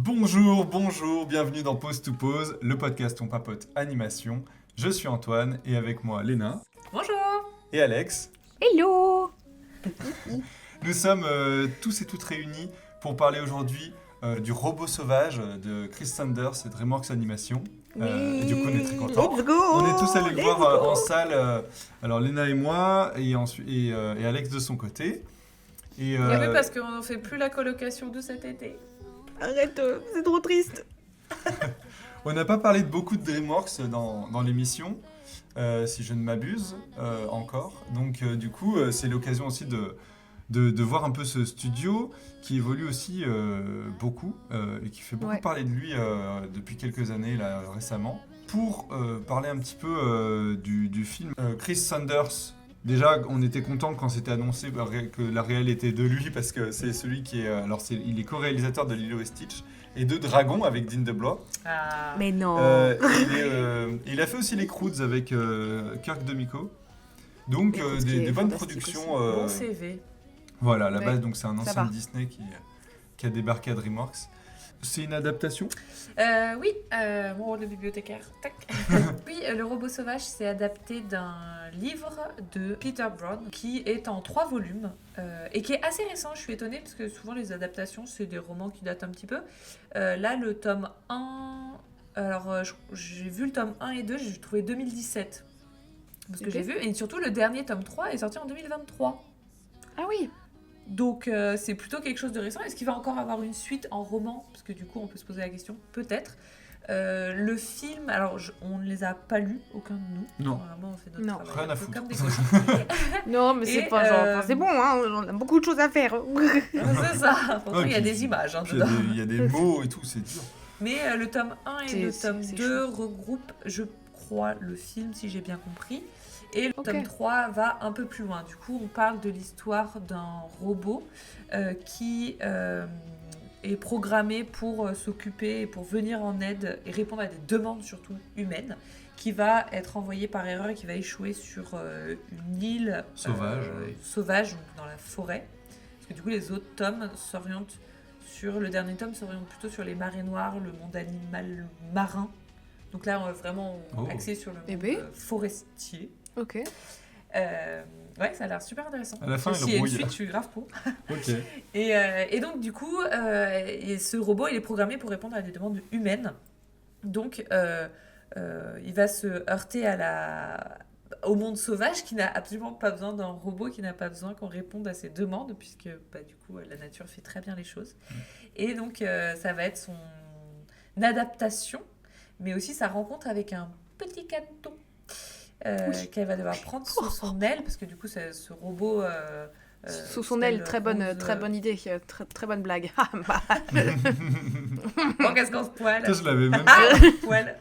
Bonjour, bienvenue dans Pause to Pause, le podcast On papote animation. Je suis Antoine et avec moi Léna. Bonjour. Et Alex. Hello. Nous sommes tous et toutes réunis pour parler aujourd'hui du robot sauvage de Chris Sanders et DreamWorks Animation. Et du coup, on est très contents. Let's go. On est tous allés le voir en salle. Alors Léna et moi et Alex de son côté. Et, Oui, parce qu'on ne fait plus la colocation de cet été. Arrête, c'est trop triste. On n'a pas parlé de beaucoup de DreamWorks dans l'émission, si je ne m'abuse, encore. Donc, du coup, c'est l'occasion aussi de voir un peu ce studio qui évolue aussi beaucoup et qui fait beaucoup parler de lui depuis quelques années, là, récemment. Pour parler un petit peu du film Chris Sanders. Déjà, on était content quand c'était annoncé que la réelle était de lui parce que c'est celui qui est. Il est co-réalisateur de Lilo et Stitch et de Dragon avec Dean DeBlois. Ah. Mais non. Il a fait aussi les Croods avec Kirk Demico. Donc des bonnes productions. Bon CV. Voilà, à la base, Ouais, donc c'est un ancien Disney qui a débarqué à DreamWorks. C'est une adaptation ? Oui, mon rôle de bibliothécaire. Tac. Oui, Le robot sauvage, c'est adapté d'un livre de Peter Brown qui est en 3 volumes et qui est assez récent. Je suis étonnée parce que souvent les adaptations, c'est des romans qui datent un petit peu. Là, le tome 1... Alors, j'ai vu le tome 1 et 2, j'ai trouvé 2017. Parce que j'ai vu. Et surtout, le dernier tome 3 est sorti en 2023. Ah oui. Donc c'est plutôt quelque chose de récent. Est-ce qu'il va encore avoir une suite en roman ? Parce que du coup on peut se poser la question, peut-être. Le film, alors on ne les a pas lus, aucun de nous. Non. Vraiment, on fait notre Rien travail à un peu foutre. comme des cochons. Non, mais c'est pas genre. Enfin, c'est bon, hein. On a beaucoup de choses à faire. C'est ça. Pourtant il y a des images Puis dedans. il y a des mots et tout, c'est dur. Mais le tome 1 et le tome c'est 2 regroupent, je crois, le film, si j'ai bien compris. Et le tome 3 va un peu plus loin. Du coup, on parle de l'histoire d'un robot qui est programmé pour s'occuper et pour venir en aide et répondre à des demandes surtout humaines, qui va être envoyé par erreur et qui va échouer sur une île sauvage, donc dans la forêt. Parce que du coup, les autres tomes s'orientent sur... Le dernier tome s'oriente plutôt sur les marées noires, le monde animal marin. Donc là, on est vraiment axé sur le monde forestier. Ok. Ouais, ça a l'air super intéressant. À la fin, s'il y a une suite, je suis grave pour. Ok. Et donc, du coup, ce robot, il est programmé pour répondre à des demandes humaines. Donc, il va se heurter au monde sauvage qui n'a absolument pas besoin d'un robot, qui n'a pas besoin qu'on réponde à ses demandes, puisque du coup, la nature fait très bien les choses. Et donc, ça va être son adaptation, mais aussi sa rencontre avec un petit cadeau. Qu'elle va devoir prendre sous son aile, parce que du coup, ce robot... sous son aile, très bonne idée, très bonne blague. Bon, qu'est-ce qu'on se poile. Je l'avais même poil.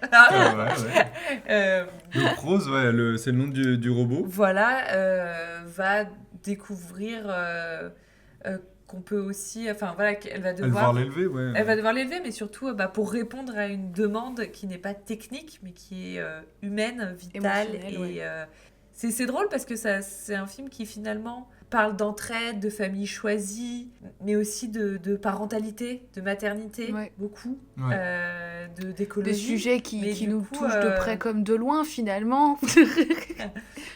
Donc Rose, c'est le nom du robot. Voilà, va découvrir qu'on peut aussi... Enfin, voilà, qu'elle va devoir... Elle va devoir l'élever, mais surtout pour répondre à une demande qui n'est pas technique, mais qui est humaine, vitale. C'est drôle parce que c'est un film qui finalement parle d'entraide, de famille choisie, mais aussi de parentalité, de maternité, beaucoup, d'écologie. Des sujets qui nous touchent de près comme de loin finalement.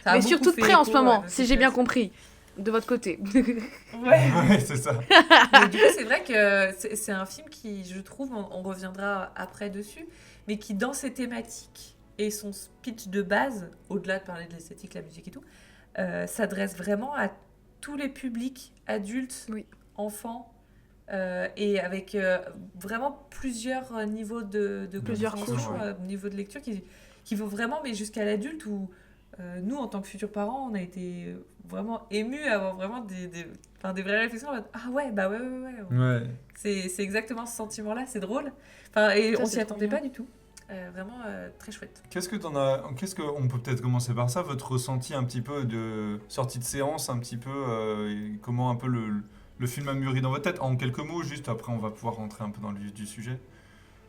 Mais surtout de près en ce moment, si j'ai bien compris. De votre côté. Ouais, c'est ça. Mais du coup, c'est vrai que c'est un film qui, je trouve, on reviendra après dessus, mais qui, dans ses thématiques et son speech de base, au-delà de parler de l'esthétique, la musique et tout, s'adresse vraiment à tous les publics, adultes, enfants, et avec vraiment plusieurs niveaux de compréhension, niveau de lecture, qui vont vraiment, mais jusqu'à l'adulte, où nous, en tant que futurs parents, on a été vraiment émus à avoir vraiment des vraies réflexions. Ah ouais, ouais. C'est exactement ce sentiment-là, c'est drôle. Et on s'y attendait pas du tout. Vraiment très chouette. Qu'est-ce qu'on peut peut-être commencer par ça, votre ressenti un petit peu de sortie de séance, un petit peu, comment un peu le film a mûri dans votre tête, en quelques mots juste, après on va pouvoir rentrer un peu dans le vif du sujet.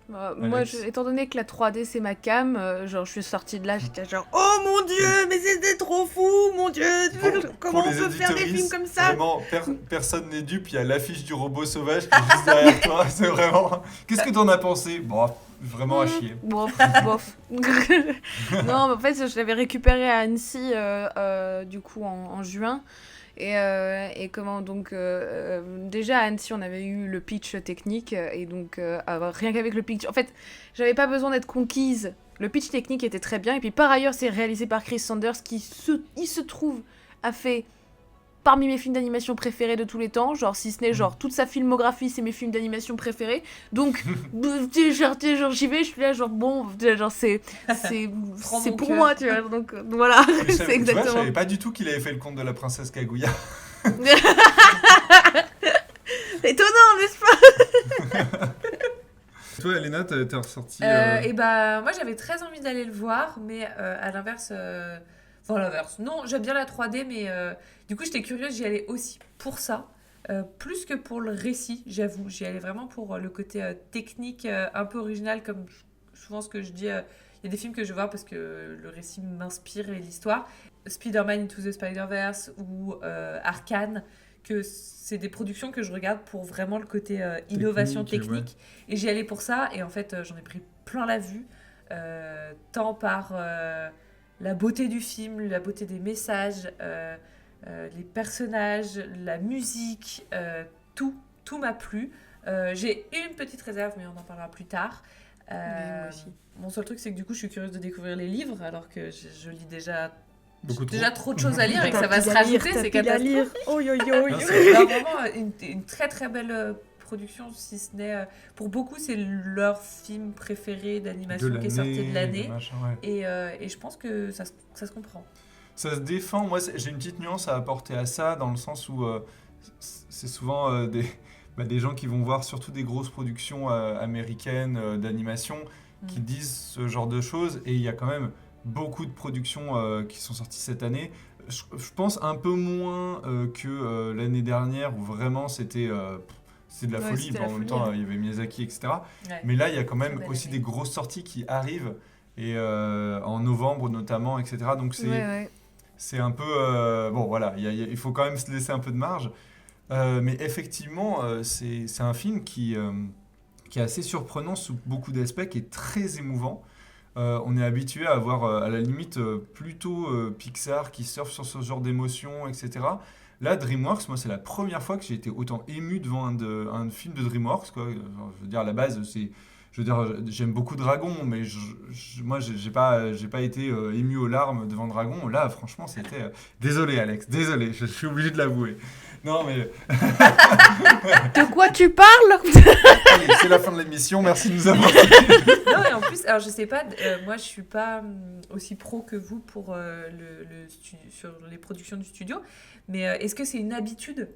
Moi, étant donné que la 3D c'est ma cam, genre je suis sortie de là, j'étais genre oh mon dieu, mais c'était trop fou, mon dieu, comment on peut faire des films comme ça? Vraiment, personne n'est dupe, il y a l'affiche du robot sauvage qui est juste derrière toi, c'est vraiment... Qu'est-ce que t'en as pensé? Bon, vraiment à chier. Bof. Non, mais en fait, je l'avais récupéré à Annecy, du coup, en juin. Et comment donc déjà à Annecy on avait eu le pitch technique et donc rien qu'avec le pitch en fait j'avais pas besoin d'être conquise, le pitch technique était très bien et puis par ailleurs c'est réalisé par Chris Sanders qui il se trouve a fait parmi mes films d'animation préférés de tous les temps, genre si ce n'est genre toute sa filmographie c'est mes films d'animation préférés, donc genre j'y vais, je suis là genre bon genre c'est pour moi tu vois, donc voilà. C'est exactement. Tu vois, je savais pas du tout qu'il avait fait le conte de la princesse Kaguya. Étonnant n'est-ce pas? Toi Elena t'es ressortie et bah moi j'avais très envie d'aller le voir mais à l'inverse enfin l'inverse. Non, j'aime bien la 3D, mais du coup, j'étais curieuse, j'y allais aussi pour ça. Plus que pour le récit, j'avoue. J'y allais vraiment pour le côté technique, un peu original, comme souvent ce que je dis. Il y a des films que je vois parce que le récit m'inspire et l'histoire. Spider-Man Into the Spider-Verse ou Arcane, que c'est des productions que je regarde pour vraiment le côté innovation technique. Ouais. Et j'y allais pour ça, et en fait, j'en ai pris plein la vue. Tant par... la beauté du film, la beauté des messages, les personnages, la musique, tout m'a plu. J'ai une petite réserve, mais on en parlera plus tard. Moi aussi. Mon seul truc, c'est que du coup, je suis curieuse de découvrir les livres, alors que je lis déjà trop de choses à lire et que ça va se rajouter, c'est catastrophique. C'est vraiment une très très belle production, si ce n'est pour beaucoup c'est leur film préféré d'animation qui est sorti de l'année et je pense que ça se comprend. Ça se défend. Moi j'ai une petite nuance à apporter à ça dans le sens où c'est souvent des gens qui vont voir surtout des grosses productions américaines d'animation qui disent ce genre de choses, et il y a quand même beaucoup de productions qui sont sorties cette année. Je pense un peu moins que l'année dernière où vraiment c'était de la folie. En même temps, il y avait Miyazaki, etc. Ouais. Mais là, il y a quand même aussi des grosses sorties qui arrivent, et en novembre notamment, etc. Donc c'est un peu... bon, voilà, il faut quand même se laisser un peu de marge. Mais effectivement, c'est un film qui est assez surprenant sous beaucoup d'aspects, qui est très émouvant. On est habitué à avoir, à la limite, plutôt Pixar qui surfe sur ce genre d'émotions, etc. Là, DreamWorks, moi, c'est la première fois que j'ai été autant ému devant un film de DreamWorks, quoi. Je veux dire, à la base, j'aime beaucoup Dragon, mais moi, j'ai pas été ému aux larmes devant Dragon. Là, franchement, c'était... Désolé, Alex, désolé, je suis obligé de l'avouer. Non, mais... De quoi tu parles? Allez, c'est la fin de l'émission, merci de nous avoir... Non, et en plus, alors je sais pas, moi je suis pas aussi pro que vous pour sur les productions du studio, mais est-ce que c'est une habitude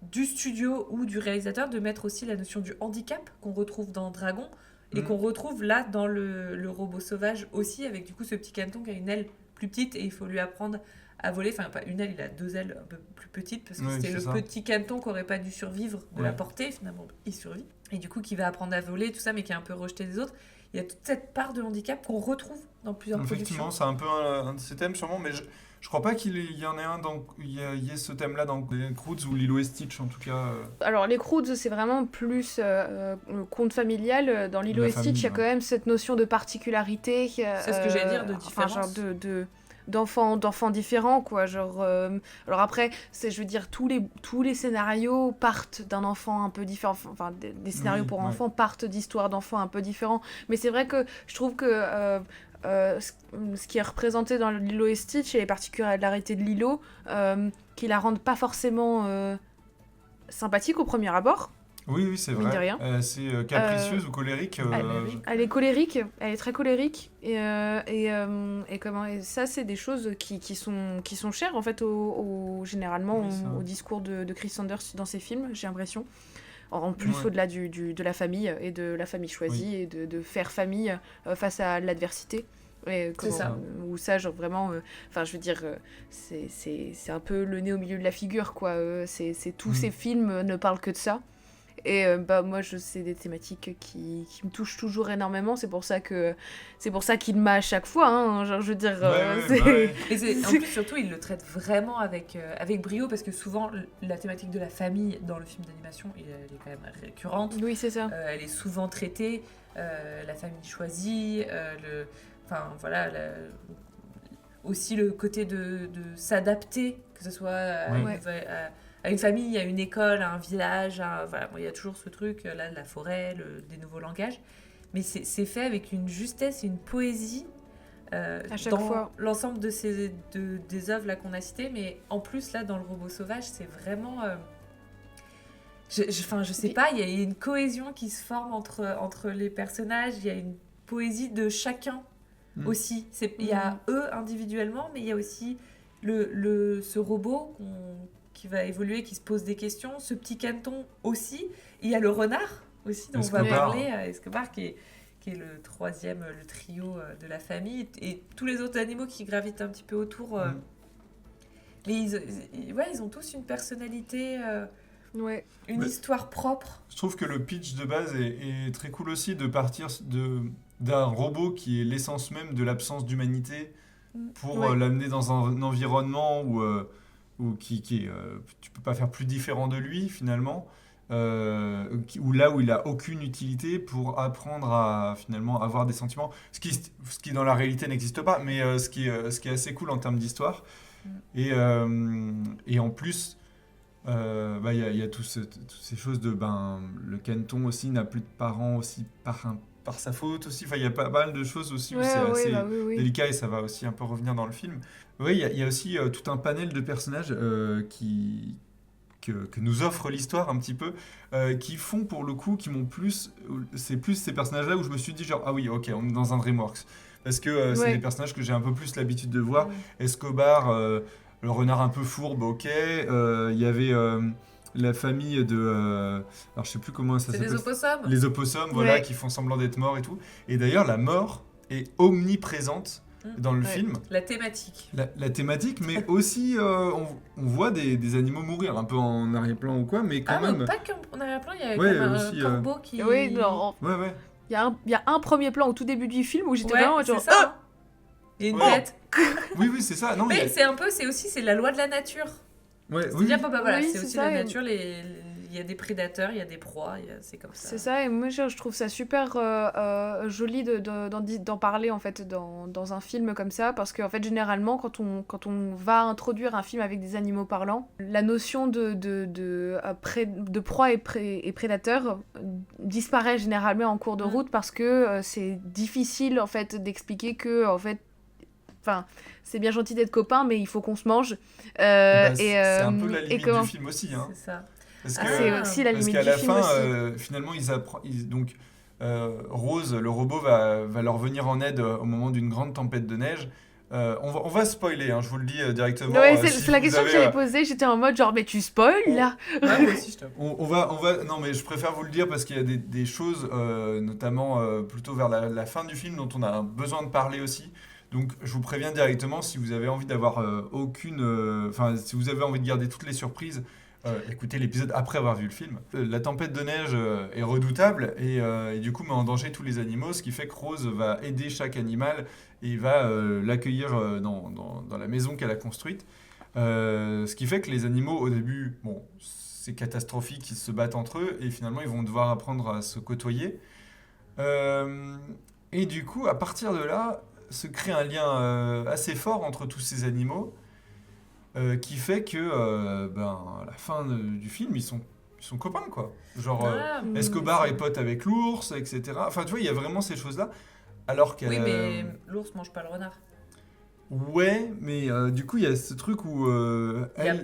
du studio ou du réalisateur de mettre aussi la notion du handicap qu'on retrouve dans Dragon et qu'on retrouve là dans le robot sauvage aussi, avec du coup ce petit canton qui a une aile plus petite et il faut lui apprendre à voler, enfin pas une aile, il a deux ailes un peu plus petites parce que c'était le petit canton qui aurait pas dû survivre de la portée, finalement il survit, et du coup qui va apprendre à voler, tout ça, mais qui est un peu rejeté des autres. Il y a toute cette part de handicap qu'on retrouve dans plusieurs productions. Effectivement, c'est un peu un de ces thèmes sûrement, mais je crois pas qu'il y en ait un il y ait ce thème-là dans les Croods ou Lilo et Stitch en tout cas. Alors les Croods c'est vraiment plus conte familial. Dans Lilo et Stitch il y a quand même cette notion de particularité. C'est ce que j'allais dire, de différence. Enfin, genre d'enfants différents, quoi, genre alors après je veux dire tous les scénarios partent d'un enfant un peu différent, enfin des scénarios pour enfants partent d'histoires d'enfants un peu différents, mais c'est vrai que je trouve que ce qui est représenté dans Lilo et Stitch et les particularités de Lilo qui la rendent pas forcément sympathique au premier abord. Oui, c'est vrai. C'est capricieuse ou colérique. Elle est colérique, elle est très colérique. Et ça, c'est des choses qui sont chères, en fait, généralement au discours de Chris Sanders dans ses films, j'ai l'impression. En plus, au-delà de la famille et de la famille choisie et de faire famille face à l'adversité. C'est ça. Ou ça, genre vraiment, enfin, je veux dire, c'est un peu le nez au milieu de la figure, quoi. Tous ces films ne parlent que de ça. Et moi, c'est des thématiques qui me touchent toujours énormément. C'est pour ça qu'il m'a à chaque fois. Hein. Genre, je veux dire, Et en plus, surtout, il le traite vraiment avec brio, parce que souvent, la thématique de la famille dans le film d'animation, elle est quand même récurrente. Oui, c'est ça. Elle est souvent traitée. La famille choisie, aussi le côté de s'adapter, que ce soit à une famille, à une école, à un village, il y a toujours ce truc, là, de la forêt, des nouveaux langages. Mais c'est fait avec une justesse et une poésie à chaque dans fois. l'ensemble des œuvres là, qu'on a citées. Mais en plus, là, dans Le Robot Sauvage, c'est vraiment... je sais pas, il y a une cohésion qui se forme entre les personnages, il y a une poésie de chacun aussi. Il y a eux individuellement, mais il y a aussi ce robot qui va évoluer, qui se pose des questions, ce petit caneton aussi. Il y a le renard aussi, dont Escobar. on va parler, Escobar, qui est le troisième, le trio de la famille, et tous les autres animaux qui gravitent un petit peu autour. Mais ils ont tous une personnalité... une histoire propre. Je trouve que le pitch de base est très cool aussi, de partir d'un robot qui est l'essence même de l'absence d'humanité pour l'amener dans un environnement où tu peux pas faire plus différent de lui finalement, où là où il a aucune utilité pour apprendre à finalement avoir des sentiments, ce qui dans la réalité n'existe pas, mais ce qui est assez cool en termes d'histoire. Et en plus il y a toutes ces choses de le caneton aussi n'a plus de parents aussi par sa faute aussi. Il y a pas mal de choses aussi où c'est assez délicat, et ça va aussi un peu revenir dans le film. Oui, il y a aussi tout un panel de personnages que nous offre l'histoire un petit peu, qui font pour le coup, qui m'ont plus... C'est plus ces personnages-là où je me suis dit genre, ah oui, ok, on est dans un DreamWorks. Parce que c'est des personnages que j'ai un peu plus l'habitude de voir. Escobar... le renard un peu fourbe, ok. Il y avait la famille de... alors je sais plus comment ça s'appelle. C'est les opossums. Les opossums, voilà, qui font semblant d'être morts et tout. Et d'ailleurs, la mort est omniprésente dans le film. La thématique. La thématique, mais aussi on voit des animaux mourir, un peu en arrière-plan ou quoi, mais quand même... pas qu'en arrière-plan, il y a quand même un corbeau qui... Oui, non. Ouais. Il y a un premier plan au tout début du film où j'étais vraiment genre... c'est ça. Il y a une tête. Oui, c'est ça. Non, mais c'est la loi de la nature. Ouais, C'est aussi la nature, il y a des prédateurs, il y a des proies, c'est comme ça. C'est ça, et moi je trouve ça super joli d'en parler en fait dans un film comme ça, parce qu'en fait généralement quand on va introduire un film avec des animaux parlants, la notion de proie et prédateur disparaît généralement en cours de route, parce que c'est difficile en fait d'expliquer que en fait, c'est bien gentil d'être copains, mais il faut qu'on se mange. C'est un peu la limite du film aussi. Hein. C'est ça. C'est aussi la limite du film. Parce qu'à la fin, finalement, donc, Rose, le robot, va leur venir en aide au moment d'une grande tempête de neige. On va spoiler, hein, je vous le dis directement. C'est la question que j'avais posée, j'étais en mode genre, mais tu spoil là. Moi aussi, je t'avoue. On va, non, mais je préfère vous le dire parce qu'il y a des choses, notamment plutôt vers la fin du film, dont on a besoin de parler aussi. Donc je vous préviens directement, si vous avez envie d'avoir si vous avez envie de garder toutes les surprises, écoutez l'épisode après avoir vu le film. La tempête de neige est redoutable et du coup met en danger tous les animaux, ce qui fait que Rose va aider chaque animal et va l'accueillir dans la maison qu'elle a construite. Ce qui fait que les animaux au début, c'est catastrophique, ils se battent entre eux et finalement ils vont devoir apprendre à se côtoyer. Et du coup, à partir de là, se crée un lien assez fort entre tous ces animaux qui fait que à la fin du film, ils sont copains, quoi. Genre, Escobar est pote avec l'ours, etc. Enfin, tu vois, il y a vraiment ces choses-là. Alors qu'elle... Oui, mais l'ours mange pas le renard. Ouais, mais du coup, il y a ce truc où elle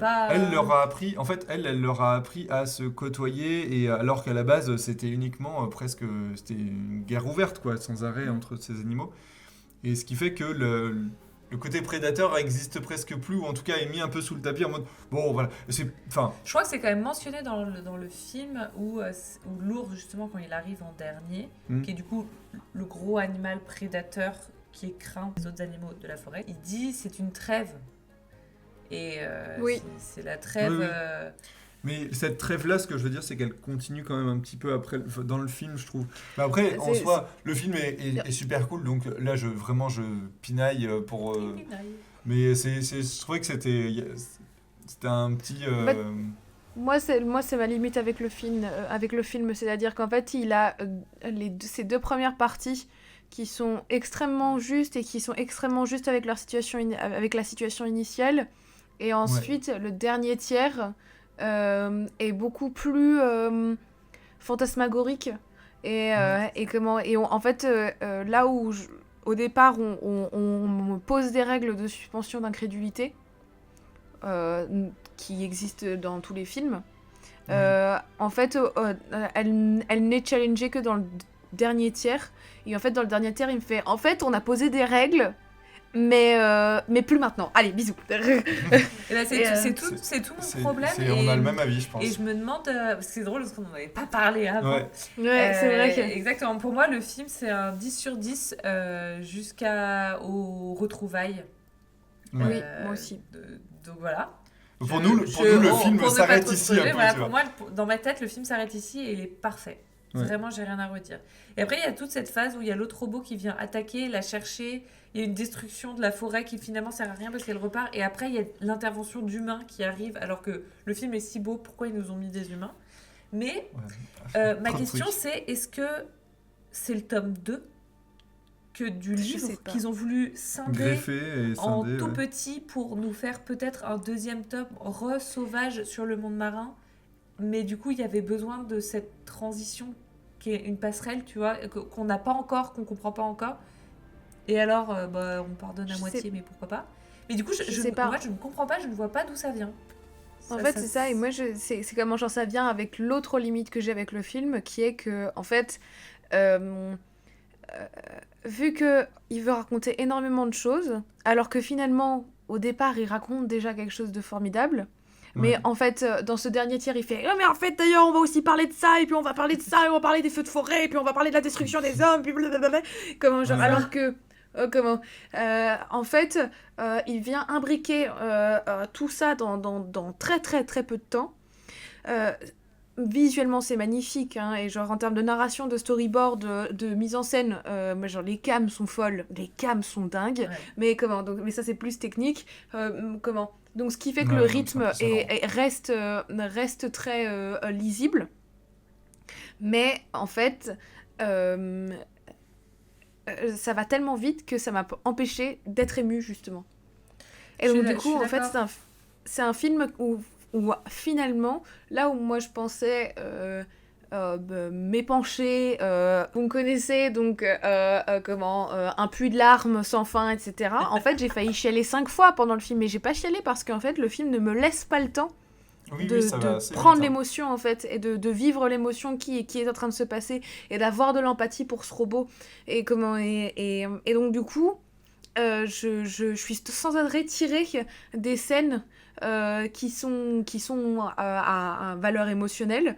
leur a appris... En fait, elle leur a appris à se côtoyer, et alors qu'à la base, c'était uniquement c'était une guerre ouverte, quoi, sans arrêt entre ces animaux. Et ce qui fait que le côté prédateur existe presque plus, ou en tout cas est mis un peu sous le tapis en mode bon voilà. Je crois que c'est quand même mentionné dans le film où l'ours, justement, quand il arrive en dernier, qui est du coup le gros animal prédateur qui écrase les autres animaux de la forêt, il dit c'est une trêve. Et c'est la trêve. Mais cette trêve-là, ce que je veux dire, c'est qu'elle continue quand même un petit peu après, dans le film, je trouve. Mais après, en soi, le film est super cool, donc là, je pinaille pour... mais je trouvais que c'était un petit... Moi, c'est ma limite avec le film, c'est-à-dire qu'en fait, il a ces deux premières parties qui sont extrêmement justes et qui sont extrêmement justes avec avec la situation initiale. Et ensuite, le dernier tiers est beaucoup plus fantasmagorique. En fait, là où, au départ, on me pose des règles de suspension d'incrédulité, qui existent dans tous les films, en fait, elle n'est challengée que dans le dernier tiers. Et en fait, dans le dernier tiers, il me fait... En fait, on a posé des règles... Mais plus maintenant. Allez, bisous. C'est tout mon problème. On a le même avis, je pense. Et je me demande... parce que c'est drôle, parce qu'on n'en avait pas parlé avant. Ouais, c'est vrai que... Exactement. Pour moi, le film, c'est un 10 sur 10 jusqu'aux retrouvailles. Oui, moi aussi. Donc voilà. Pour nous, le film s'arrête ici. Pour moi, dans ma tête, le film s'arrête ici et il est parfait. Ouais. Vraiment, j'ai rien à redire. Et après, il y a toute cette phase où il y a l'autre robot qui vient attaquer, la chercher. Il y a une destruction de la forêt qui finalement sert à rien parce qu'elle repart. Et après, il y a l'intervention d'humains qui arrive alors que le film est si beau. Pourquoi ils nous ont mis des humains ? Mais ma question, c'est est-ce que c'est le tome 2 que du livre qu'ils ont voulu scinder en tout petit pour nous faire peut-être un deuxième tome sauvage sur le monde marin. Mais du coup, il y avait besoin de cette transition qui est une passerelle, tu vois, qu'on n'a pas encore, qu'on comprend pas encore. Et alors, on pardonne à moitié, mais pourquoi pas ? Mais du coup, je ne comprends pas, je ne vois pas d'où ça vient. En fait, c'est ça, et moi, c'est comment genre ça vient avec l'autre limite que j'ai avec le film, qui est que, en fait, vu qu'il veut raconter énormément de choses, alors que finalement, au départ, il raconte déjà quelque chose de formidable. Mais en fait, dans ce dernier tiers, il fait mais en fait, d'ailleurs, on va aussi parler de ça, et puis on va parler de ça, et on va parler des feux de forêt, et puis on va parler de la destruction des hommes, puis blablabla. Comment genre, alors que en fait, il vient imbriquer tout ça dans très très très peu de temps. Visuellement, c'est magnifique, hein, et genre en termes de narration, de storyboard, de mise en scène, genre les cams sont folles, les cams sont dingues. Mais mais ça c'est plus technique. Donc ce qui fait que le rythme reste très lisible. Mais en fait, ça va tellement vite que ça m'a empêché d'être émue, justement. Et donc du coup, en fait, c'est un film où finalement, là où moi je pensais m'épancher, vous me connaissez, donc un puits de larmes sans fin, etc. En fait, j'ai failli chialer 5 fois pendant le film, mais j'ai pas chialé parce qu'en fait, le film ne me laisse pas le temps de prendre l'émotion, en fait, et de vivre l'émotion qui est en train de se passer, et d'avoir de l'empathie pour ce robot. Et donc, du coup, je suis sans arrêt tirée des scènes qui sont à valeur émotionnelle,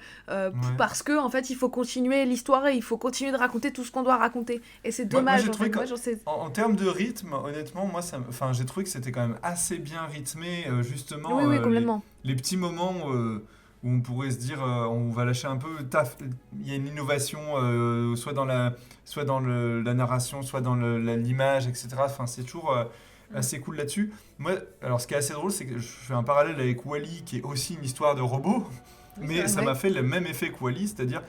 parce que en fait il faut continuer l'histoire et il faut continuer de raconter tout ce qu'on doit raconter, et c'est dommage. En termes de rythme, honnêtement, j'ai trouvé que c'était quand même assez bien rythmé, justement. Oui, complètement. Les petits moments où on pourrait se dire on va lâcher un peu, il y a une innovation, soit dans la narration, soit dans l'image, etc. Enfin, c'est toujours assez cool là-dessus. Moi, alors ce qui est assez drôle, c'est que je fais un parallèle avec Wall-E, qui est aussi une histoire de robot, mais ça m'a fait le même effet que Wall-E, c'est-à-dire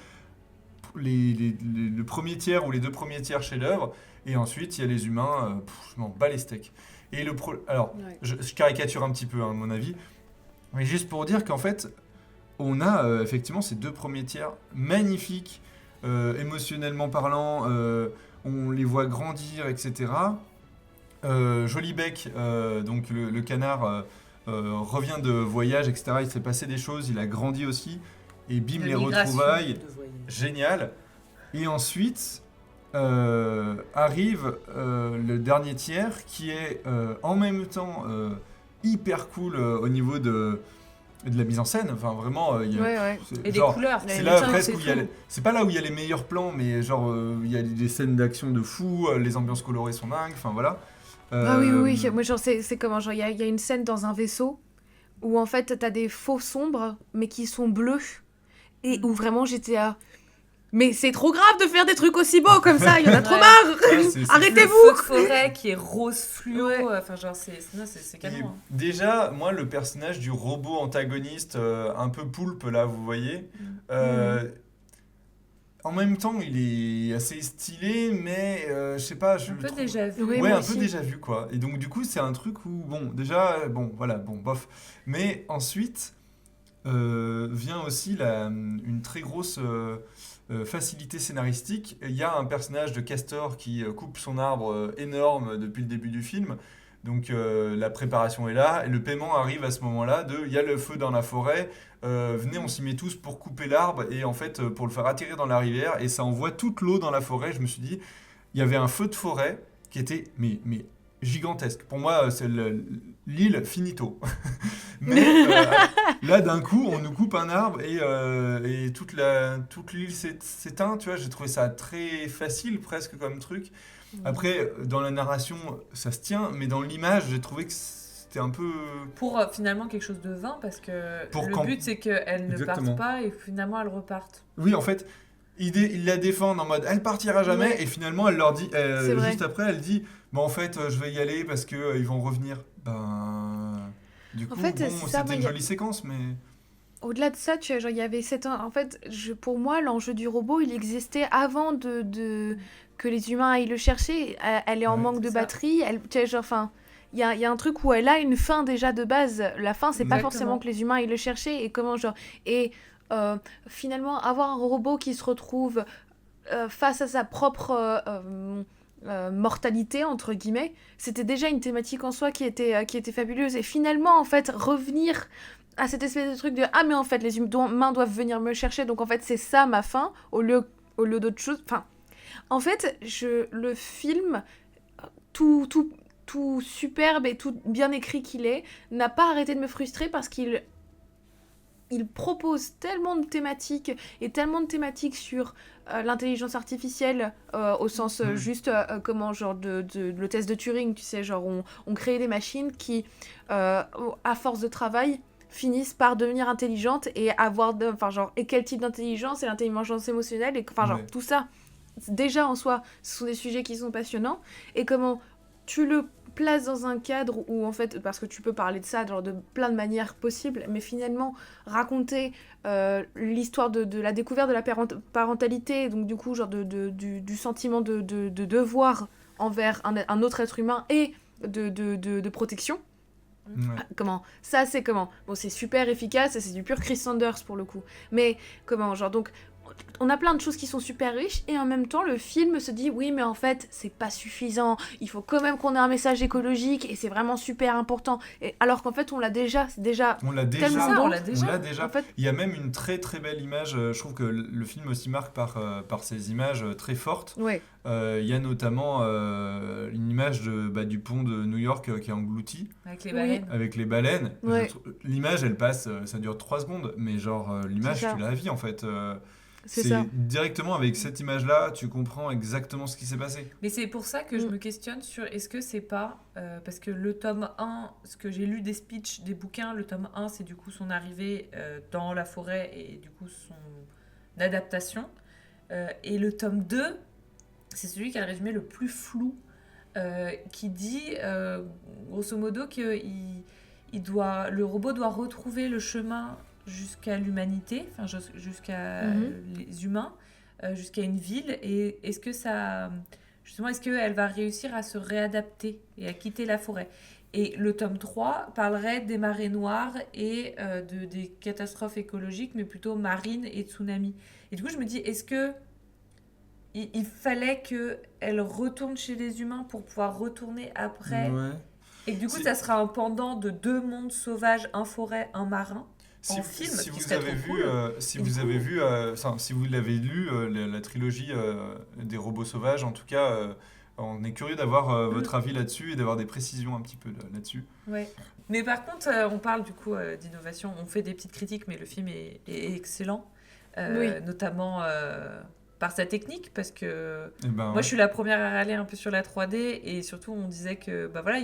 le premier tiers ou les 2 premiers tiers chez l'œuvre, et ensuite il y a les humains, je m'en bats les steaks. Et je caricature un petit peu, à mon avis, mais juste pour dire qu'en fait, on a effectivement ces 2 premiers tiers magnifiques, émotionnellement parlant, on les voit grandir, etc. Jolibec, donc le canard, revient de voyage, etc. Il s'est passé des choses, il a grandi aussi, et bim, les retrouvailles, génial. Et ensuite arrive le dernier tiers qui est en même temps hyper cool au niveau de la mise en scène. Enfin, vraiment, et des couleurs. C'est là presque où c'est pas là où il y a les meilleurs plans, mais genre il y a des scènes d'action de fou, les ambiances colorées sont dingues, enfin voilà. Oui. Moi, genre, c'est comment, genre, il y a une scène dans un vaisseau où en fait t'as des faux sombres mais qui sont bleus et où vraiment j'étais à mais c'est trop grave de faire des trucs aussi beaux comme ça, il y en a trop Ouais. marre. C'est Arrêtez-vous. Le feu de forêt qui est rose fluo, Ouais. enfin genre c'est Et canon. Hein. déjà, moi, le personnage du robot antagoniste, un peu poulpe, là, vous voyez, Mm. en même temps, il est assez stylé, mais je sais pas, je Un peu trouve... déjà vu. Oui, Ouais, moi un peu aussi. déjà vu, quoi. Et donc, du coup, c'est un truc où, bon, déjà, bon, voilà, bon, bof. Mais ensuite, vient aussi une très grosse facilité scénaristique. Il y a un personnage de Castor qui coupe son arbre énorme depuis le début du film. Donc la préparation est là et le paiement arrive à ce moment-là il y a le feu dans la forêt, venez on s'y met tous pour couper l'arbre et en fait pour le faire atterrir dans la rivière et ça envoie toute l'eau dans la forêt. Je me suis dit, il y avait un feu de forêt qui était mais gigantesque. Pour moi c'est l'île finito. Mais là, d'un coup, on nous coupe un arbre et toute l'île s'éteint, tu vois. J'ai trouvé ça très facile, presque comme truc. Après, dans la narration, ça se tient, mais dans l'image, j'ai trouvé que c'était un peu... Pour finalement quelque chose de vain, parce que Pour le quand- but c'est qu'elles ne Exactement. partent pas et finalement elles repartent. Oui, en fait, ils la défendent en mode elle partira jamais, Ouais. et finalement, elle leur dit, C'est vrai. juste après, elle dit bon, en fait, je vais y aller parce que ils vont revenir. Ben. Du coup, fait, bon, c'est ça, c'était moi, une y a- jolie séquence, mais. Au-delà de ça, tu vois, genre, il y avait en fait, pour moi, l'enjeu du robot, il existait avant que les humains aillent le chercher. Elle est en Ouais, manque c'est de ça. batterie. Tu vois, genre, enfin, il y a un truc où elle a une fin déjà de base. La fin, c'est pas Exactement. forcément que les humains aillent le chercher. Et comment, genre, et finalement, avoir un robot qui se retrouve face à sa propre mortalité, entre guillemets, c'était déjà une thématique en soi qui était fabuleuse. Et finalement, en fait, revenir à cette espèce de truc de ah mais en fait les humains doivent venir me chercher, donc en fait c'est ça ma fin au lieu d'autre chose. Enfin, en fait le film tout superbe et tout bien écrit qu'il est n'a pas arrêté de me frustrer parce qu'il propose tellement de thématiques et tellement de thématiques sur l'intelligence artificielle au sens juste comment genre le test de Turing, tu sais, genre on crée des machines qui à force de travail finissent par devenir intelligentes et enfin genre et quel type d'intelligence et l'intelligence émotionnelle et enfin genre Ouais. tout ça déjà en soi ce sont des sujets qui sont passionnants et comment tu le places dans un cadre où en fait parce que tu peux parler de ça genre de plein de manières possibles mais finalement raconter l'histoire de la découverte de la parentalité donc du coup genre du sentiment de devoir envers un autre être humain et de protection. Ouais. Comment ça c'est comment bon c'est super efficace et c'est du pur Chris Sanders pour le coup mais comment genre donc on a plein de choses qui sont super riches et en même temps le film se dit oui mais en fait c'est pas suffisant, il faut quand même qu'on ait un message écologique et c'est vraiment super important et alors qu'en fait on l'a déjà c'est déjà On l'a tellement déjà. beau. on l'a déjà. On l'a déjà. En fait Il y a même une très très belle image. Je trouve que le film aussi marque par ses images très fortes. ouais Il y a notamment une image du pont de New York qui est englouti Avec les Oui. baleines. avec les baleines. Ouais. L'image, elle passe, ça dure 3 secondes, mais genre l'image, C'est ça. tu l'as à vie en fait. c'est ça Directement avec cette image-là, tu comprends exactement ce qui s'est passé. Mais c'est pour ça que je me questionne sur est-ce que c'est pas. Parce que le tome 1, ce que j'ai lu des speeches, des bouquins, le tome 1, c'est du coup son arrivée dans la forêt et du coup son adaptation. Et le tome 2, c'est celui qui a le résumé le plus flou, qui dit grosso modo que le robot doit retrouver le chemin jusqu'à l'humanité, enfin jusqu'à les humains, jusqu'à une ville. Et est-ce que ça, justement, est-ce qu'elle va réussir à se réadapter et à quitter la forêt? Et le tome 3 parlerait des marées noires et des catastrophes écologiques, mais plutôt marines et tsunamis. Et du coup, je me dis, est-ce que il fallait qu'elle retourne chez les humains pour pouvoir retourner après? Ouais. Et que du coup, Si- ça sera un pendant de 2 mondes sauvages, un forêt, un marin. En film, si qui vous serait avez trop vu, cool. si Et vous du avez coup- vu, si vous l'avez lu, la trilogie des robots sauvages, en tout cas, on est curieux d'avoir votre avis là-dessus et d'avoir des précisions un petit peu là-dessus. Ouais. Mais par contre, on parle du coup d'innovation. On fait des petites critiques, mais le film est excellent. Oui. Notamment par sa technique, parce que Et ben, moi, ouais. je suis la première à râler un peu sur la 3D. Et surtout, on disait que, bah voilà,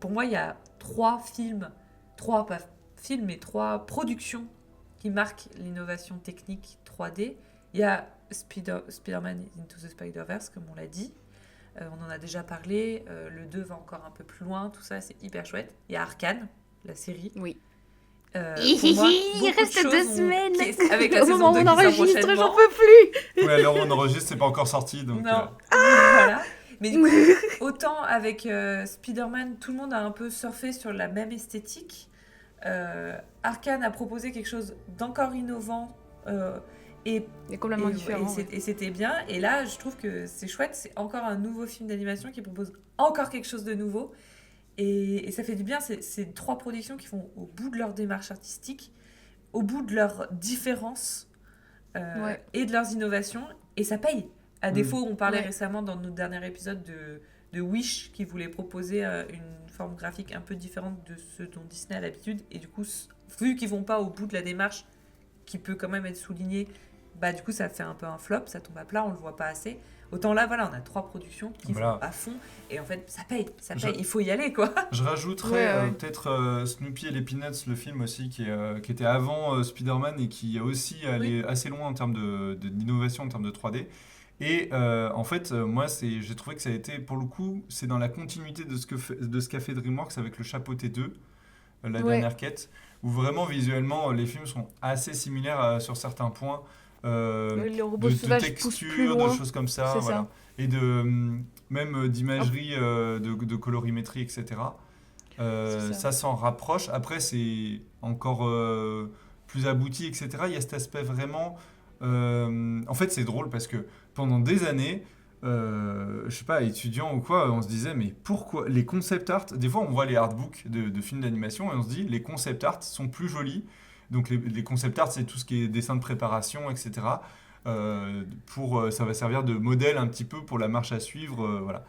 pour moi, il y a 3 films. 3, pas films et 3 productions qui marquent l'innovation technique 3D. Il y a Spider-Man Into the Spider-Verse, comme on l'a dit. On en a déjà parlé. Le 2 va encore un peu plus loin. Tout ça, c'est hyper chouette. Il y a Arcane, la série. Oui. Pour moi, Il reste 2 semaines. Avec la Au saison moment 2 où qui on sort enregistre, prochainement. j'en peux plus. Ouais, alors on enregistre, c'est pas encore sorti, donc... Non. Voilà. Mais du coup, autant avec Spider-Man, tout le monde a un peu surfé sur la même esthétique. Arcane a proposé quelque chose d'encore innovant et complètement différent. et c'était bien. Et là, je trouve que c'est chouette. C'est encore un nouveau film d'animation qui propose encore quelque chose de nouveau. Et ça fait du bien. C'est 3 productions qui vont au bout de leur démarche artistique, au bout de leurs différences et de leurs innovations. Et ça paye. À défaut, on parlait récemment dans notre dernier épisode de Wish qui voulait proposer une forme graphique un peu différente de ce dont Disney a l'habitude. Et du coup, vu qu'ils vont pas au bout de la démarche, qui peut quand même être soulignée, bah du coup ça fait un peu un flop, ça tombe à plat, on le voit pas assez. Autant là, voilà, on a 3 productions qui vont à fond. Et en fait, ça paye. Il faut y aller, quoi. Je rajouterais peut-être Snoopy et les Peanuts, le film aussi, qui était avant Spider-Man et qui a aussi allé assez loin en termes d'innovation, en termes de 3D. Et en fait, moi, j'ai trouvé que ça a été, pour le coup, c'est dans la continuité de ce qu'a fait DreamWorks avec le Chapeau T2, la dernière quête, où vraiment, visuellement, les films sont assez similaires sur certains points. Les robots sauvages de texture, de choses comme ça, c'est voilà. ça. Et même d'imagerie, de colorimétrie, etc. Ça s'en rapproche. Après, c'est encore plus abouti, etc. Il y a cet aspect vraiment... en fait, c'est drôle parce que pendant des années, je sais pas, étudiants ou quoi, on se disait, mais pourquoi les concept art, des fois on voit les artbooks de films d'animation et on se dit, les concept art sont plus jolis. Donc les concept art, c'est tout ce qui est dessin de préparation, etc. Ça va servir de modèle un petit peu pour la marche à suivre, voilà.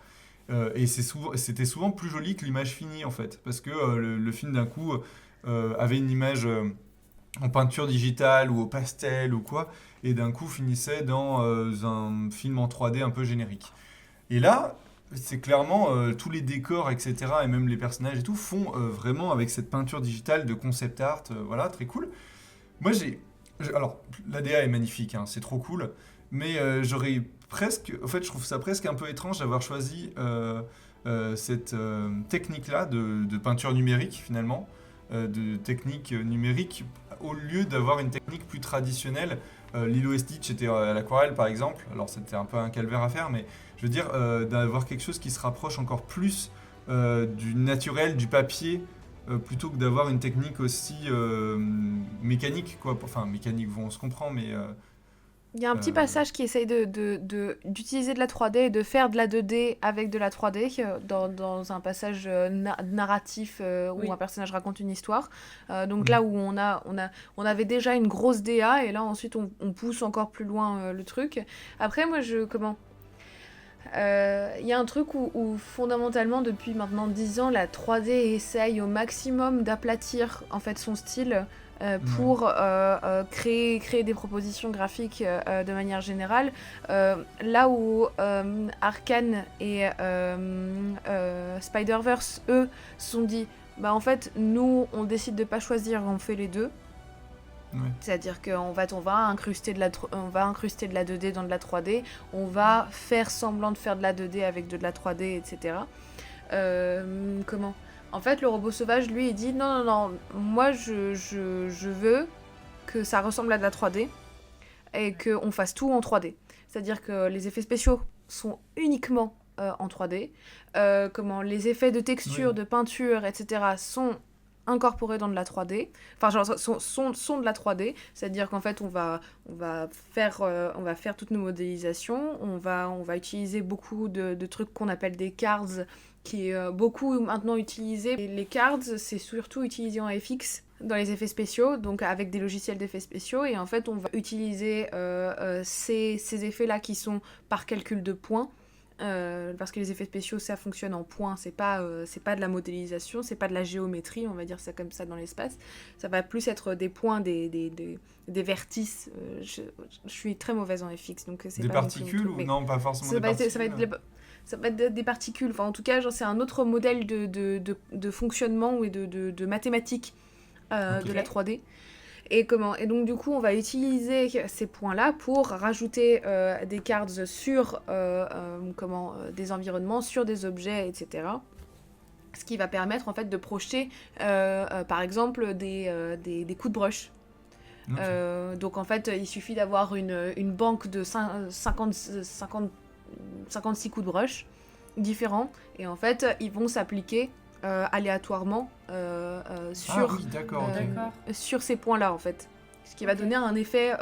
Et c'était souvent plus joli que l'image finie, en fait, parce que le film, d'un coup, avait une image en peinture digitale ou au pastel ou quoi, et d'un coup finissait dans un film en 3D un peu générique. Et là, c'est clairement tous les décors, etc., et même les personnages et tout, font vraiment avec cette peinture digitale de concept art, voilà, très cool. Moi, alors, l'ADA est magnifique, hein, c'est trop cool, mais j'aurais presque... En fait, je trouve ça presque un peu étrange d'avoir choisi cette technique-là de peinture numérique, finalement, de technique numérique, au lieu d'avoir une technique plus traditionnelle. Lilo et Stitch était à l'aquarelle, par exemple. Alors, c'était un peu un calvaire à faire, mais je veux dire, d'avoir quelque chose qui se rapproche encore plus du naturel, du papier, plutôt que d'avoir une technique aussi mécanique, quoi. Enfin, mécanique, on se comprend, mais... Il y a un petit passage qui essaye d'utiliser de la 3D et de faire de la 2D avec de la 3D dans un passage narratif où un personnage raconte une histoire. Donc là où on avait déjà une grosse DA et là ensuite on pousse encore plus loin le truc. Après moi il y a un truc où fondamentalement depuis maintenant 10 ans la 3D essaye au maximum d'aplatir en fait son style pour créer des propositions graphiques de manière générale. Là où Arcane et Spider-Verse, eux, se sont dit bah en fait, nous, on décide de pas choisir, on fait les deux. Ouais. C'est-à-dire qu'on va incruster de la 2D dans de la 3D, on va faire semblant de faire de la 2D avec de la 3D, etc. En fait, le robot sauvage, lui, il dit non, moi je veux que ça ressemble à de la 3D et qu'on fasse tout en 3D. C'est-à-dire que les effets spéciaux sont uniquement en 3D, les effets de texture, de peinture, etc. sont incorporés dans de la 3D, enfin genre sont de la 3D, c'est-à-dire qu'en fait on va faire toutes nos modélisations, on va utiliser beaucoup de trucs qu'on appelle des cards, qui est beaucoup maintenant utilisé. Et les cards, c'est surtout utilisé en FX dans les effets spéciaux, donc avec des logiciels d'effets spéciaux, et en fait on va utiliser ces effets-là qui sont par calcul de points, parce que les effets spéciaux ça fonctionne en points, c'est pas de la modélisation, c'est pas de la géométrie, on va dire ça comme ça dans l'espace, ça va plus être des points, des vertices. Je suis très mauvaise en FX, donc c'est des pas particules ou non, pas forcément des particules. Ça va être des particules, enfin en tout cas genre, c'est un autre modèle de fonctionnement et de mathématiques Ok. de la 3D. Et donc du coup, on va utiliser ces points-là pour rajouter des cartes sur des environnements, sur des objets, etc. Ce qui va permettre en fait de projeter, par exemple, des coups de brush. Ok. Donc en fait, il suffit d'avoir une banque de 56 coups de brush différents. Et en fait, ils vont s'appliquer aléatoirement sur, Oui, d'accord. ok. D'accord. sur ces points-là en fait. Ce qui va Ok. donner un effet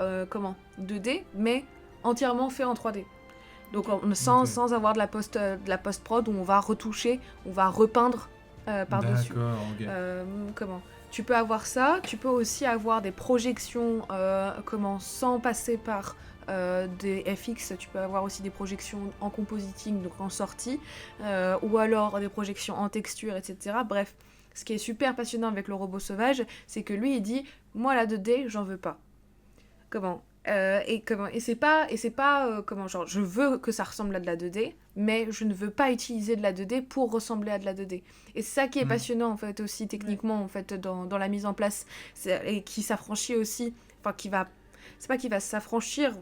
2D, mais entièrement fait en 3D. Donc sans avoir de la post-prod où on va retoucher, on va repeindre par-dessus. D'accord, ok. Tu peux avoir ça, tu peux aussi avoir des projections sans passer par des FX, tu peux avoir aussi des projections en compositing, donc en sortie, ou alors des projections en texture, etc. Bref, ce qui est super passionnant avec le robot sauvage, c'est que lui il dit moi la 2D j'en veux pas. Et c'est pas genre je veux que ça ressemble à de la 2D, mais je ne veux pas utiliser de la 2D pour ressembler à de la 2D. Et c'est ça qui est passionnant en fait aussi techniquement en fait dans la mise en place et qui s'affranchit aussi, enfin c'est pas qu'il va s'affranchir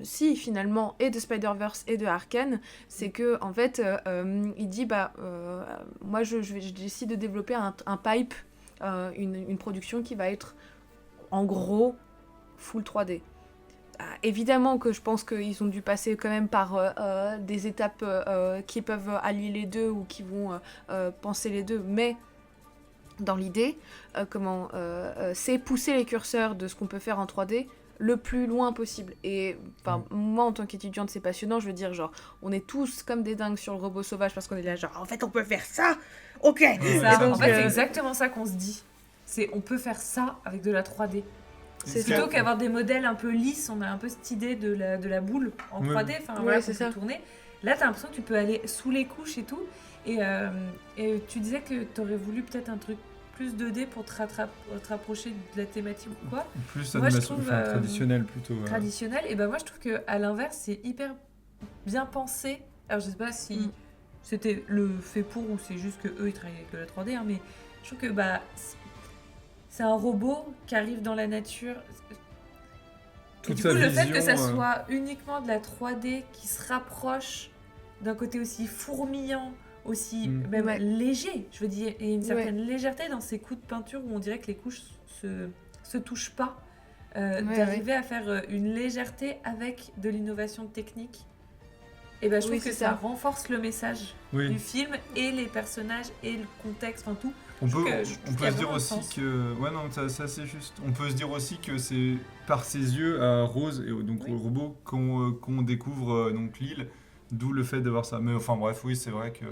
si finalement et de Spider-Verse et de Arcane, c'est que en fait il dit moi je décide de développer un pipe, une production qui va être en gros full 3D. Évidemment que je pense qu'ils ont dû passer quand même par des étapes qui peuvent allier les deux ou qui vont penser les deux, mais dans l'idée, c'est pousser les curseurs de ce qu'on peut faire en 3D le plus loin possible. Et moi, en tant qu'étudiante, c'est passionnant, je veux dire, genre, on est tous comme des dingues sur le robot sauvage parce qu'on est là, genre, en fait, on peut faire ça, ok. Ouais, Ça, et donc, en fait, c'est exactement ça qu'on se dit. C'est on peut faire ça avec de la 3D. C'est Plutôt ça. qu'avoir des modèles un peu lisses, on a un peu cette idée de la boule en Oui. 3D, enfin Ouais, voilà, c'est qu'on peut ça. tourner. Là, t'as l'impression que tu peux aller sous les couches et tout. Et tu disais que t'aurais voulu peut-être un truc plus 2D pour te rapprocher de la thématique ou quoi. Plus Moi, je animation, trouve, traditionnelle plutôt. Traditionnel. Et ben moi, je trouve que à l'inverse, c'est hyper bien pensé. Alors, je sais pas si c'était le fait pour ou c'est juste que eux ils travaillent avec de la 3D, hein, mais je trouve que c'est un robot qui arrive dans la nature. Et Toute du sa coup, le fait que vision, ça soit uniquement de la 3D qui se rapproche d'un côté aussi fourmillant, aussi même Ouais. léger, je veux dire, et une certaine légèreté dans ces coups de peinture où on dirait que les couches se touchent pas. D'arriver à faire une légèreté avec de l'innovation technique. Et ben, je trouve que c'est ça ça. renforce le message Oui. du film et les personnages et le contexte, enfin tout. On Je peut, trouve que- on je trouve peut qu'il y a se dire vraiment un aussi sens. que... Ouais, non, ça c'est juste. On peut se dire aussi que c'est par ses yeux à Rose, et donc Oui. au robot, qu'on découvre donc l'île, d'où le fait d'avoir ça. Mais enfin bref, oui, c'est vrai que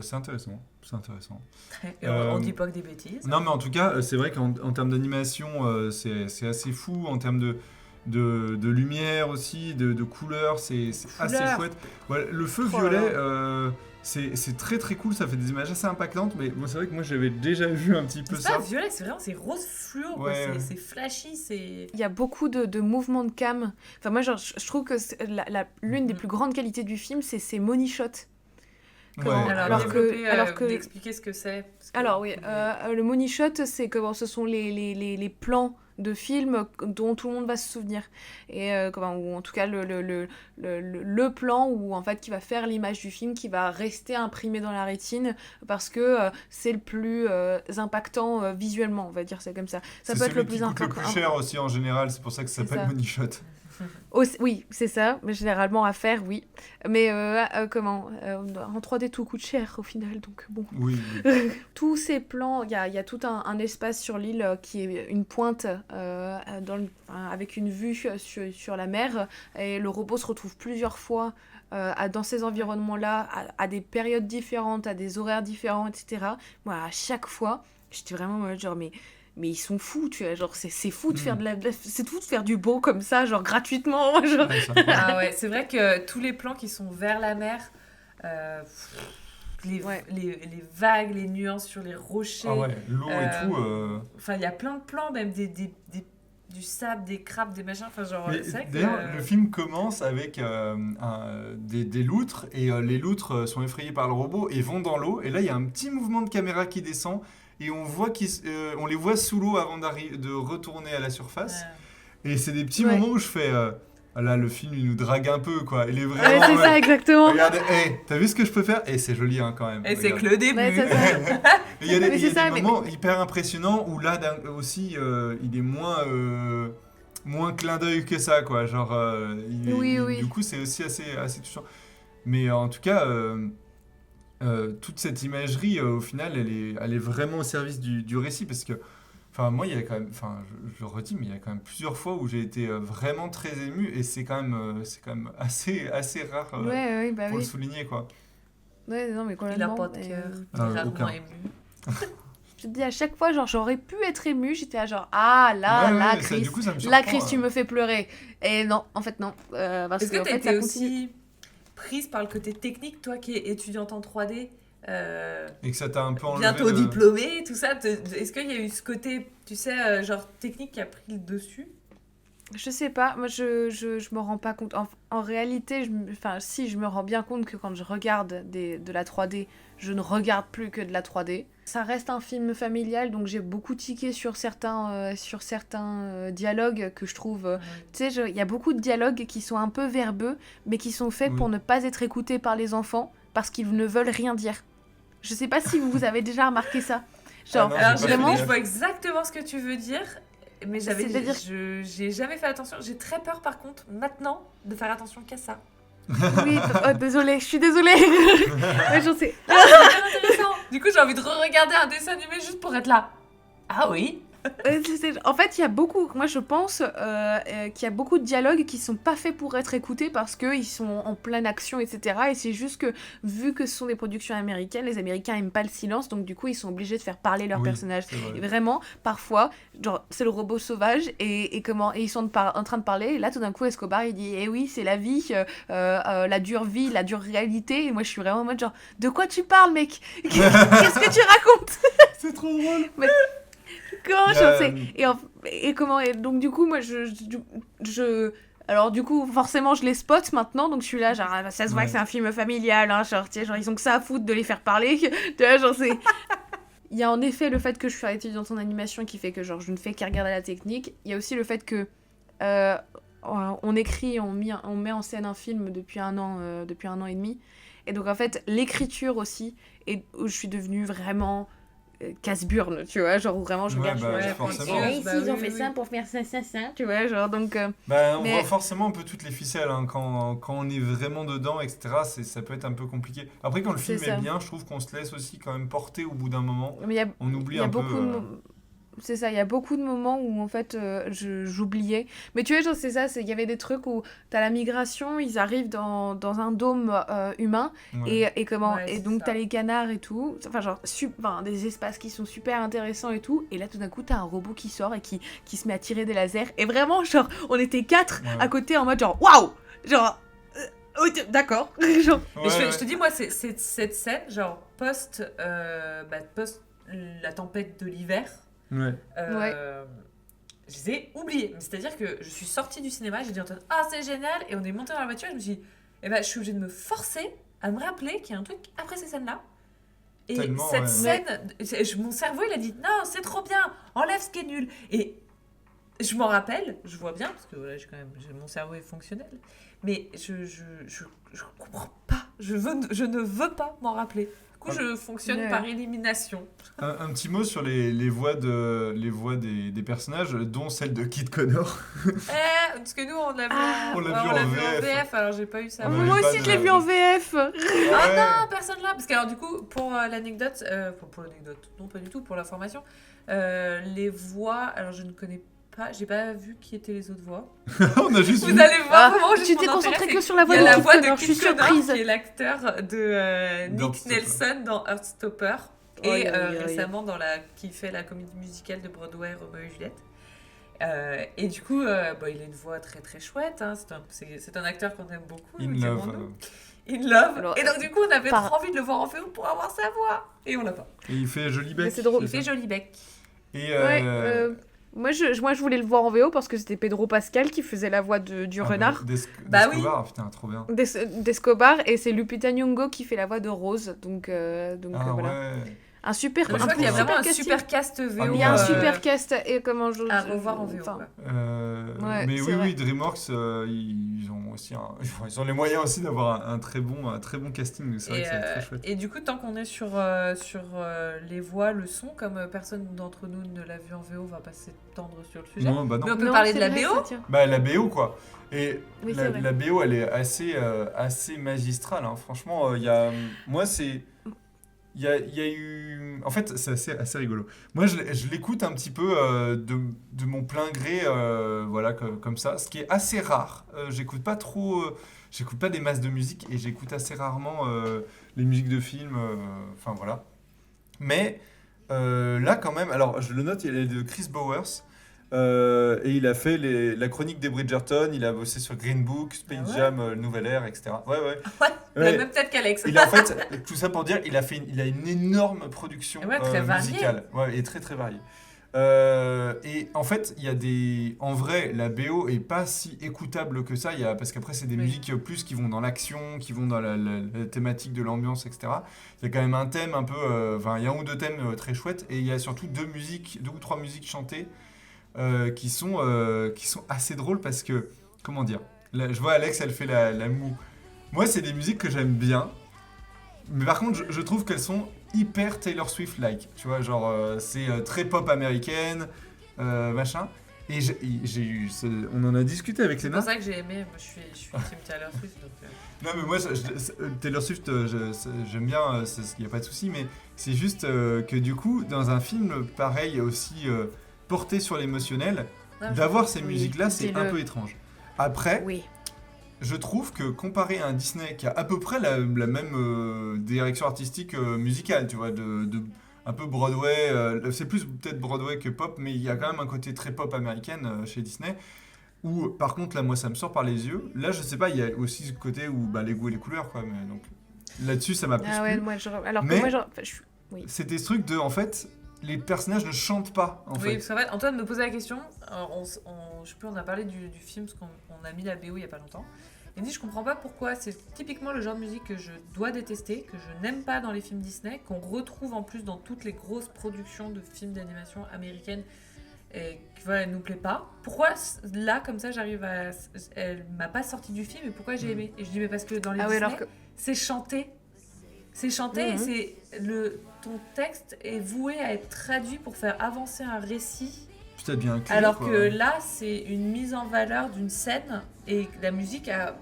c'est intéressant. C'est intéressant. Et on dit pas que des bêtises. Non, mais en tout cas, c'est vrai qu'en termes d'animation, c'est assez fou. En termes de lumière aussi, de couleurs, c'est assez Couleurs. chouette. Ouais, le feu Oh là violet, là. c'est très très cool. Ça fait des images assez impactantes. Mais bon, c'est vrai que moi j'avais déjà vu un petit peu C'est pas ça. violet, c'est vraiment c'est rose fluo, quoi. Ouais. C'est flashy, c'est. Il y a beaucoup de mouvements de cam. Enfin, moi, genre, je trouve que l'une des plus grandes qualités du film, c'est ses money shots. Comment- Ouais, Alors, alors que- d'expliquer ce que c'est. parce que- Alors oui, le money shot, c'est comment ce sont les plans de films dont tout le monde va se souvenir. Et ou en tout cas le plan où en fait qui va faire l'image du film, qui va rester imprimé dans la rétine parce que c'est le plus impactant visuellement, on va dire c'est comme ça. Ça C'est peut être le celui qui plus coûte le impactant. plus cher aussi en général. C'est pour ça que ça C'est s'appelle ça. Money Shot. Oui, c'est ça, mais généralement à faire, oui. Mais en 3D tout coûte cher au final, donc bon. Oui. Tous ces plans, il y a tout un espace sur l'île qui est une pointe avec une vue sur la mer, et le robot se retrouve plusieurs fois dans ces environnements-là, à des périodes différentes, à des horaires différents, etc. Moi, à chaque fois, j'étais vraiment en mode genre, mais ils sont fous, tu vois, genre c'est fou de faire c'est fou de faire du beau comme ça, genre gratuitement, genre. Ouais, ça. Ah ouais, c'est vrai que tous les plans qui sont vers la mer, les vagues, les nuances sur les rochers. Ah ouais, l'eau et tout. Enfin, il y a plein de plans, même du sable, des crabes, des machins. Enfin, genre, Mais c'est vrai que. d'ailleurs, le film commence avec des loutres, et les loutres sont effrayées par le robot et vont dans l'eau. Et là, il y a un petit mouvement de caméra qui descend. et on les voit sous l'eau avant de retourner à la surface. Et c'est des petits moments où je fais là le film il nous drague un peu quoi. Il est vraiment c'est ça exactement. Regardez, t'as vu ce que je peux faire? Et c'est joli hein, quand même. Et c'est que le début. C'est ça. Il y a des moments hyper impressionnants où là aussi il est moins clin d'œil que ça quoi. Genre du coup c'est aussi assez touchant. Mais en tout cas toute cette imagerie au final elle est vraiment au service du récit parce que enfin, moi, il y a quand même, je redis, mais il y a quand même plusieurs fois où j'ai été vraiment très ému et c'est quand même assez rare pour le souligner, quoi. Ouais, non, mais Il n'a pas de cœur, il est rarement ému. Je te dis à chaque fois, genre, j'aurais pu être émue, j'étais à genre, là, Chris, Chris, tu me fais pleurer. Et non, en fait, non. Est-ce que t'étais aussi prise par le côté technique, toi qui es étudiante en 3D et que ça t'a un peu enlevé bientôt diplômée, tout ça, est-ce qu'il y a eu ce côté, tu sais, genre technique qui a pris le dessus? Je sais pas, moi je me rends pas compte. En réalité, si je me rends bien compte que quand je regarde de la 3D, je ne regarde plus que de la 3D. Ça reste un film familial, donc j'ai beaucoup tiqué sur certains dialogues que je trouve... Tu sais, il y a beaucoup de dialogues qui sont un peu verbeux, mais qui sont faits pour ne pas être écoutés par les enfants, parce qu'ils ne veulent rien dire. Je sais pas si vous avez déjà remarqué ça. Genre, alors je vois exactement ce que tu veux dire, mais j'ai jamais fait attention. J'ai très peur par contre maintenant de faire attention qu'à ça. Oui, désolée, je suis désolée. Ouais, j'en sais. C'est super intéressant. Du coup, j'ai envie de re-regarder un dessin animé juste pour être là. Ah oui. En fait, il y a beaucoup, moi je pense qu'il y a beaucoup de dialogues qui sont pas faits pour être écoutés parce qu'ils sont en pleine action, etc. Et c'est juste que, vu que ce sont des productions américaines, les Américains aiment pas le silence, donc du coup ils sont obligés de faire parler leurs personnages. Et vraiment, parfois, genre, c'est le robot sauvage et ils sont en train de parler, et là tout d'un coup Escobar il dit, eh oui, c'est la vie, la dure vie, la dure réalité. Et moi je suis vraiment en mode genre, de quoi tu parles, mec? Qu'est-ce que tu racontes? C'est trop drôle. Comment j'en sais et comment et donc du coup moi alors du coup forcément je les spot maintenant, donc je suis là genre ça se voit que c'est un film familial hein, genre ils ont que ça à foutre de les faire parler. Tu vois, j'en sais. Il y a en effet le fait que je suis étudiante en animation qui fait que genre je ne fais qu'à regarder la technique. Il y a aussi le fait que on écrit, on met en scène un film depuis un an et demi, et donc en fait l'écriture aussi, et où je suis devenue vraiment casse-burne, tu vois, genre vraiment je regarde, forcément. Et ici ils ont fait ça pour faire ça, tu vois, genre donc... on voit forcément un peu toutes les ficelles, hein, quand on est vraiment dedans, etc., ça peut être un peu compliqué. Après, quand le film est bien, je trouve qu'on se laisse aussi quand même porter au bout d'un moment. On oublie un peu... C'est ça, il y a beaucoup de moments où en fait j'oubliais. Mais tu vois, genre c'est ça, il y avait des trucs où t'as la migration, ils arrivent dans un dôme humain, et donc t'as les canards et tout, enfin genre des espaces qui sont super intéressants et tout, et là tout d'un coup t'as un robot qui sort et qui se met à tirer des lasers, et vraiment genre on était 4 à côté en mode genre waouh, genre d'accord. Genre... je te dis, moi c'est cette scène genre post la tempête de l'hiver. Je les ai oubliés. C'est-à-dire que je suis sortie du cinéma, j'ai dit c'est génial, et on est monté dans la voiture et je me suis dit, je suis obligée de me forcer à me rappeler qu'il y a un truc après ces scènes-là. Et cette scène, mon cerveau il a dit non, c'est trop bien, enlève ce qui est nul. Et je m'en rappelle, je vois bien, parce que voilà, mon cerveau est fonctionnel, mais je comprends pas, je ne veux pas m'en rappeler. Du coup, je fonctionne par élimination. Un petit mot sur les voix des personnages, dont celle de Kid Connor. Parce que nous, on l'a vu en VF, alors j'ai pas eu ça. Moi aussi, je l'ai vu en VF. Non, personne là. Parce que, alors, du coup, pour l'anecdote, non, pas du tout, pour l'information, les voix, alors je ne connais pas, j'ai pas vu qui étaient les autres voix. On a juste Vous allez voir comment tu t'es concentré que sur la voix de Kid Connor, qui est l'acteur de Nick Nelson dans Heartstopper, et récemment qui fait la comédie musicale de Broadway Roméo et Juliette. Et du coup, il a une voix très très chouette, hein. C'est un acteur qu'on aime beaucoup. In Love. Alors, et donc du coup, on avait trop envie de le voir en film pour avoir sa voix, et on l'a pas. Et il fait joli bec. C'est drôle. Il fait joli bec. Et Moi, je voulais le voir en VO parce que c'était Pedro Pascal qui faisait la voix du renard. D'Escobar, putain, trop bien. D'Escobar, et c'est Lupita Nyong'o qui fait la voix de Rose, donc voilà. Ouais. un super, Je crois qu'il y a vraiment un casting. super cast VO. Il y a un Ouais. super cast et comment je à revoir en VO. enfin, quoi. Ouais, Mais c'est oui, vrai. oui, DreamWorks, ils ont aussi ils ont les moyens aussi d'avoir un très bon casting. C'est vrai que c'est très chouette. Et du coup, tant qu'on est sur les voix, le son, comme personne d'entre nous ne l'a vu en VO, on va pas s'étendre sur le sujet. Non, bah non. Mais on peut Non, parler c'est de la vrai, BO. ça tient. Bah la BO quoi. Et Oui, c'est vrai. la BO elle est assez magistrale. Hein. Franchement, il y a moi c'est il y a eu en fait c'est assez rigolo. Moi je l'écoute un petit peu de mon plein gré voilà comme ça, ce qui est assez rare. J'écoute pas trop j'écoute pas des masses de musique et j'écoute assez rarement les musiques de films enfin voilà. Mais là, quand même, alors je le note, il est de Chris Bowers. Et il a fait la chronique des Bridgerton, il a bossé sur Green Book, Space Ah ouais Jam, Nouvelle Ère, etc. Ouais, ouais. Ouais, la Ouais. même tête qu'Alex. Il a, en fait, tout ça pour dire, il a une énorme production Ouais, très variée. musicale. Ouais, et très très variée. Et en fait, en vrai, la BO est pas si écoutable que ça, parce qu'après, c'est des Oui. musiques plus qui vont dans l'action, qui vont dans la thématique de l'ambiance, etc. Il y a quand même un thème un peu. Enfin, il y a un ou deux thèmes très chouettes, et il y a surtout deux ou trois musiques chantées qui sont assez drôles parce que. Comment dire là, je vois Alex, elle fait la moue. Moi, c'est des musiques que j'aime bien, mais par contre, je trouve qu'elles sont hyper Taylor Swift-like. Tu vois, genre, c'est très pop américaine, machin. Et on en a discuté avec C'est Léna. pour ça que j'ai aimé. Moi, je suis Team Taylor Swift. Donc, Non, mais moi, Taylor Swift, j'aime bien, il n'y a pas de souci, mais c'est juste que du coup, dans un film pareil, aussi porté sur l'émotionnel, non, d'avoir ces Oui, musiques-là, c'est un dis-le. peu étrange. Après, Oui. je trouve que comparé à un Disney qui a à peu près la même direction artistique musicale, tu vois, un peu Broadway, c'est plus peut-être Broadway que pop, mais il y a quand même un côté très pop américaine chez Disney, où par contre, là, moi, ça me sort par les yeux. Là, je sais pas, il y a aussi ce côté où bah, les goûts et les couleurs, quoi, mais donc là-dessus, ça m'a plus Ah ouais, plu. moi, alors que Mais- moi, genre, enfin, je suis... Oui. C'était ce truc de, en fait, les personnages ne chantent pas, en Oui, fait. parce qu'en fait, Antoine me posait la question. Je sais plus, on a parlé du film, parce qu'on a mis la BO il y a pas longtemps. Il me dit, je comprends pas pourquoi c'est typiquement le genre de musique que je dois détester, que je n'aime pas dans les films Disney, qu'on retrouve en plus dans toutes les grosses productions de films d'animation américaines et qui voilà, elle nous plaît pas. Pourquoi là, comme ça, elle m'a pas sorti du film et pourquoi j'ai aimé? Et je dis, mais parce que dans les Ah ouais, Disney, alors que... c'est chanté. C'est chanté Mhm. et ton texte est voué à être traduit pour faire avancer un récit. Putain, bien un clip, Alors quoi. que là, c'est une mise en valeur d'une scène et la musique a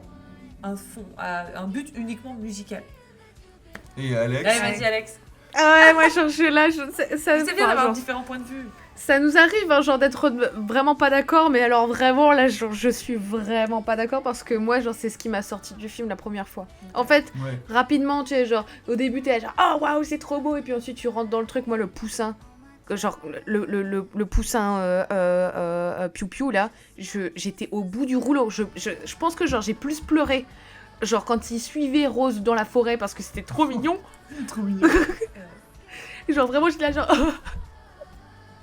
un but uniquement musical. Et Alex, Allez, vas-y, Alex. Ah ouais, moi, je suis là, ça, C'est bien enfin, d'avoir genre, différents points de vue. ça nous arrive, hein, genre, d'être vraiment pas d'accord, mais alors vraiment, là, genre, je suis vraiment pas d'accord parce que moi, genre, c'est ce qui m'a sorti du film la première fois. En fait, ouais. rapidement, tu sais, genre, au début, t'es là, genre, oh waouh, c'est trop beau, et puis ensuite, tu rentres dans le truc, moi, le poussin, genre, le poussin piou-piou, là, j'étais au bout du rouleau. Je pense que, genre, j'ai plus pleuré, genre, quand il suivait Rose dans la forêt parce que c'était trop mignon. Trop mignon. Genre, vraiment, j'étais là, genre,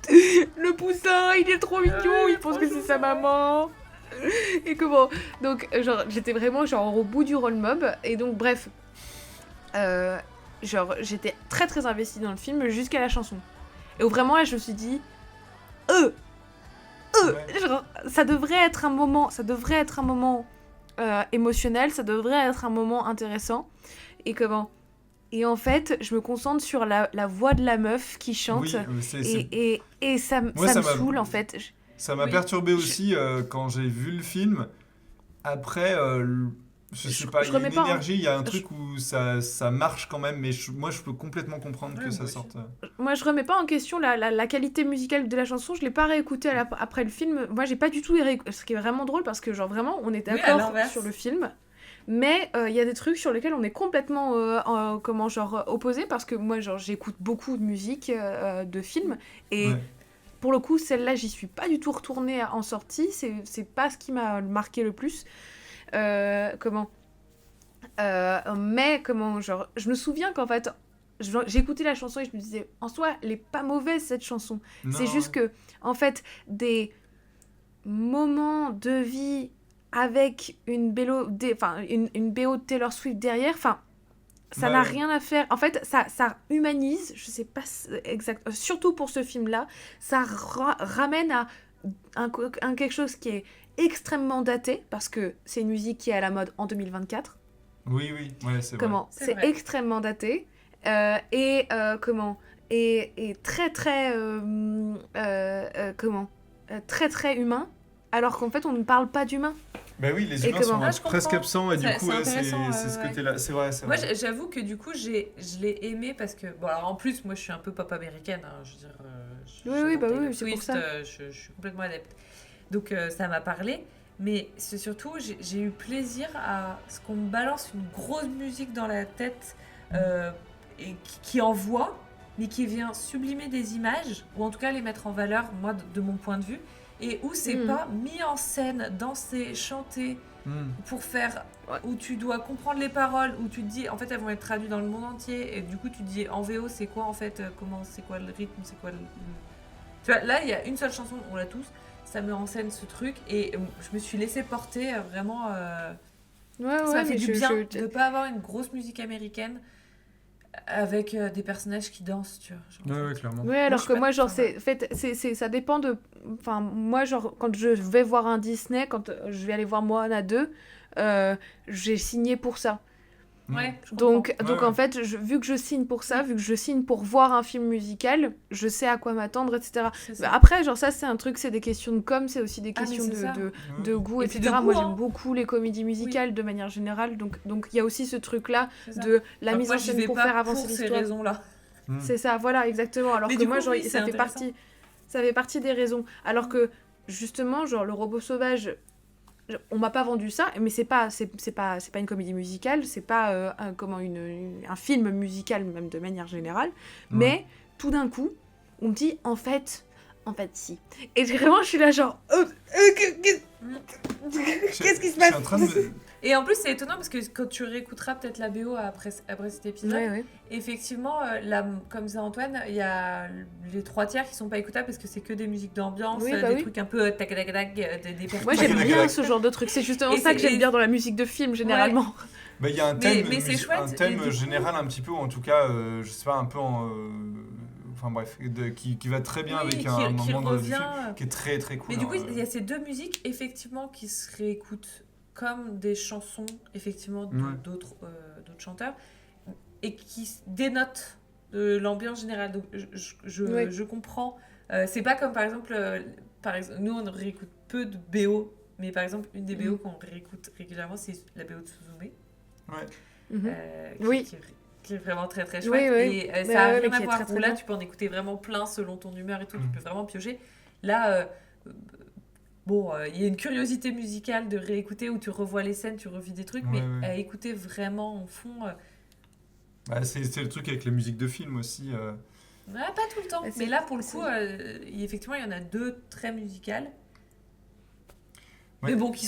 le poussin, il est trop mignon, il pense que c'est sa maman. Et comment donc genre j'étais vraiment genre au bout du roll mob et donc bref genre j'étais très très investie dans le film jusqu'à la chanson et où vraiment là je me suis dit Ouais. genre ça devrait être un moment émotionnel, ça devrait être un moment intéressant et comment et en fait je me concentre sur la voix de la meuf qui chante Oui, et ça me Moi, ça m'a- saoule en fait. Ça m'a Oui. perturbé aussi quand j'ai vu le film. Après, je sais pas, je il y a remets une pas, hein. énergie, il y a un truc où ça marche quand même, mais moi je peux complètement comprendre Ouais, que ça moi aussi. sorte. Moi, je remets pas en question la qualité musicale de la chanson. Je l'ai pas réécoutée après le film. Moi, j'ai pas du tout ce qui est vraiment drôle parce que, genre, vraiment, on est Oui, à d'accord l'inverse. sur le film. Mais il y a des trucs sur lesquels on est complètement opposés parce que moi, genre, j'écoute beaucoup de musique de films et Ouais. pour le coup, celle-là, j'y suis pas du tout retournée en sortie. C'est pas ce qui m'a marqué le plus. Mais genre, je me souviens qu'en fait, j'écoutais la chanson et je me disais, en soi, elle est pas mauvaise cette chanson. C'est Non, juste que, en fait, des moments de vie avec une BO de Taylor Swift derrière, enfin, Ça Ouais, n'a ouais. rien à faire. En fait, ça humanise, je sais pas exact, surtout pour ce film-là, ça ramène à quelque chose qui est extrêmement daté, parce que c'est une musique qui est à la mode en 2024. Oui, ouais, c'est vrai. Comment? C'est C'est vrai. extrêmement daté. Comment? Et très très comment? Très très humain, alors qu'en fait on ne parle pas d'humain. Bah oui, les Et humains comment? sont Ah, je presque comprends. absents et du coup, C'est ouais, intéressant. c'est ce Ouais. côté-là. C'est vrai, c'est Moi, vrai. j'avoue que du coup, je l'ai aimé parce que. Bon, alors en plus, moi, je suis un peu pop américaine. Hein, je veux dire, Oui, bah j'adore Taylor oui, c'est pour Swift, ça. je suis complètement adepte. Donc, ça m'a parlé. Mais c'est surtout, j'ai eu plaisir à ce qu'on me balance une grosse musique dans la tête et qui envoie, mais qui vient sublimer des images, ou en tout cas les mettre en valeur, moi, de mon point de vue, et où c'est Mhm. pas mis en scène, dansé, chanté, Hmm. pour faire Ouais. où tu dois comprendre les paroles, où tu te dis en fait elles vont être traduites dans le monde entier et du coup tu te dis en VO c'est quoi en fait, comment c'est quoi le rythme, c'est quoi tu vois, là il y a une seule chanson, on l'a tous, ça met en scène ce truc et je me suis laissée porter vraiment Ouais, ça ouais, m'a fait mais du bien de pas avoir une grosse musique américaine avec des personnages qui dansent, tu vois, genre, Ouais, ouais, clairement. Ouais, alors je que suis moi, pas- genre, enfin, voilà. ça dépend de... Enfin, moi, genre, quand je vais voir un Disney, quand je vais aller voir Moana 2, j'ai signé pour ça. Ouais, je comprends. Donc Ouais. en fait, vu que je signe pour ça, vu que je signe pour voir un film musical, je sais à quoi m'attendre, etc. C'est Mais ça. après, genre, ça, c'est un truc, c'est des questions de com, c'est aussi des Ah, mais questions c'est ça. de goût, Et puis etc. de goût, Moi, hein. j'aime beaucoup les comédies musicales de manière générale, donc il y a aussi ce truc-là C'est ça. de la Alors mise moi en j'y scène vais pour pas faire avancer pour ces l'histoire. raisons-là. Hmm. C'est ça, voilà, exactement. Alors Mais que du moi, coup, genre, oui, c'est ça fait intéressant. partie des raisons. Alors que, justement, genre, Le Robot Sauvage, on m'a pas vendu ça, mais c'est pas une comédie musicale, c'est pas un film musical, même de manière générale. Mais, tout d'un coup, on me dit, en fait, si. Et vraiment, je suis là, genre, qu'est-ce qui se Je passe? suis en train de me... Et en plus, c'est étonnant parce que quand tu réécouteras peut-être la BO après cet épisode, Ouais. effectivement, comme disait Antoine, il y a les 3 tiers qui sont pas écoutables parce que c'est que des musiques d'ambiance, Oui, bah des oui. trucs un peu tac tac tac, des Moi, percus. j'aime bien ce genre de truc. C'est justement Et ça que c'est- j'aime et- bien dans la musique de film, généralement. Bah, il y a un Mais- thème, mais c'est chouette, un et thème du coup- général un petit peu, ou en tout cas, je sais pas, un peu en... Enfin bref, qui va très bien Oui, avec qui un moment du revient. film, qui est très très cool. Mais du coup, hein. il y a ces deux musiques effectivement qui se réécoutent comme des chansons effectivement Ouais. d'autres chanteurs et qui dénotent de l'ambiance générale. Donc Ouais. je comprends. C'est pas comme par exemple, nous on réécoute peu de BO, mais par exemple une des BO qu'on réécoute régulièrement c'est la BO de Suzume. Ouais. Mhm. Qui, Oui. qui est vraiment très très Oui, chouette. oui. Et Mais ça a ouais, rien mais qui à est voir. très, très Où là, bien. tu peux en écouter vraiment plein selon ton humeur et tout. Tu Mm. peux vraiment piocher. Là, bon, il y a une curiosité musicale de réécouter où tu revois les scènes, tu revis des trucs, Ouais, mais ouais. à écouter vraiment en fond, Bah, c'est le truc avec la musique de film aussi. pas tout le temps. Bah, c'est- Mais là, pour le c'est- coup, effectivement, il y en a 2 très musicales. Ouais. Mais bon, qui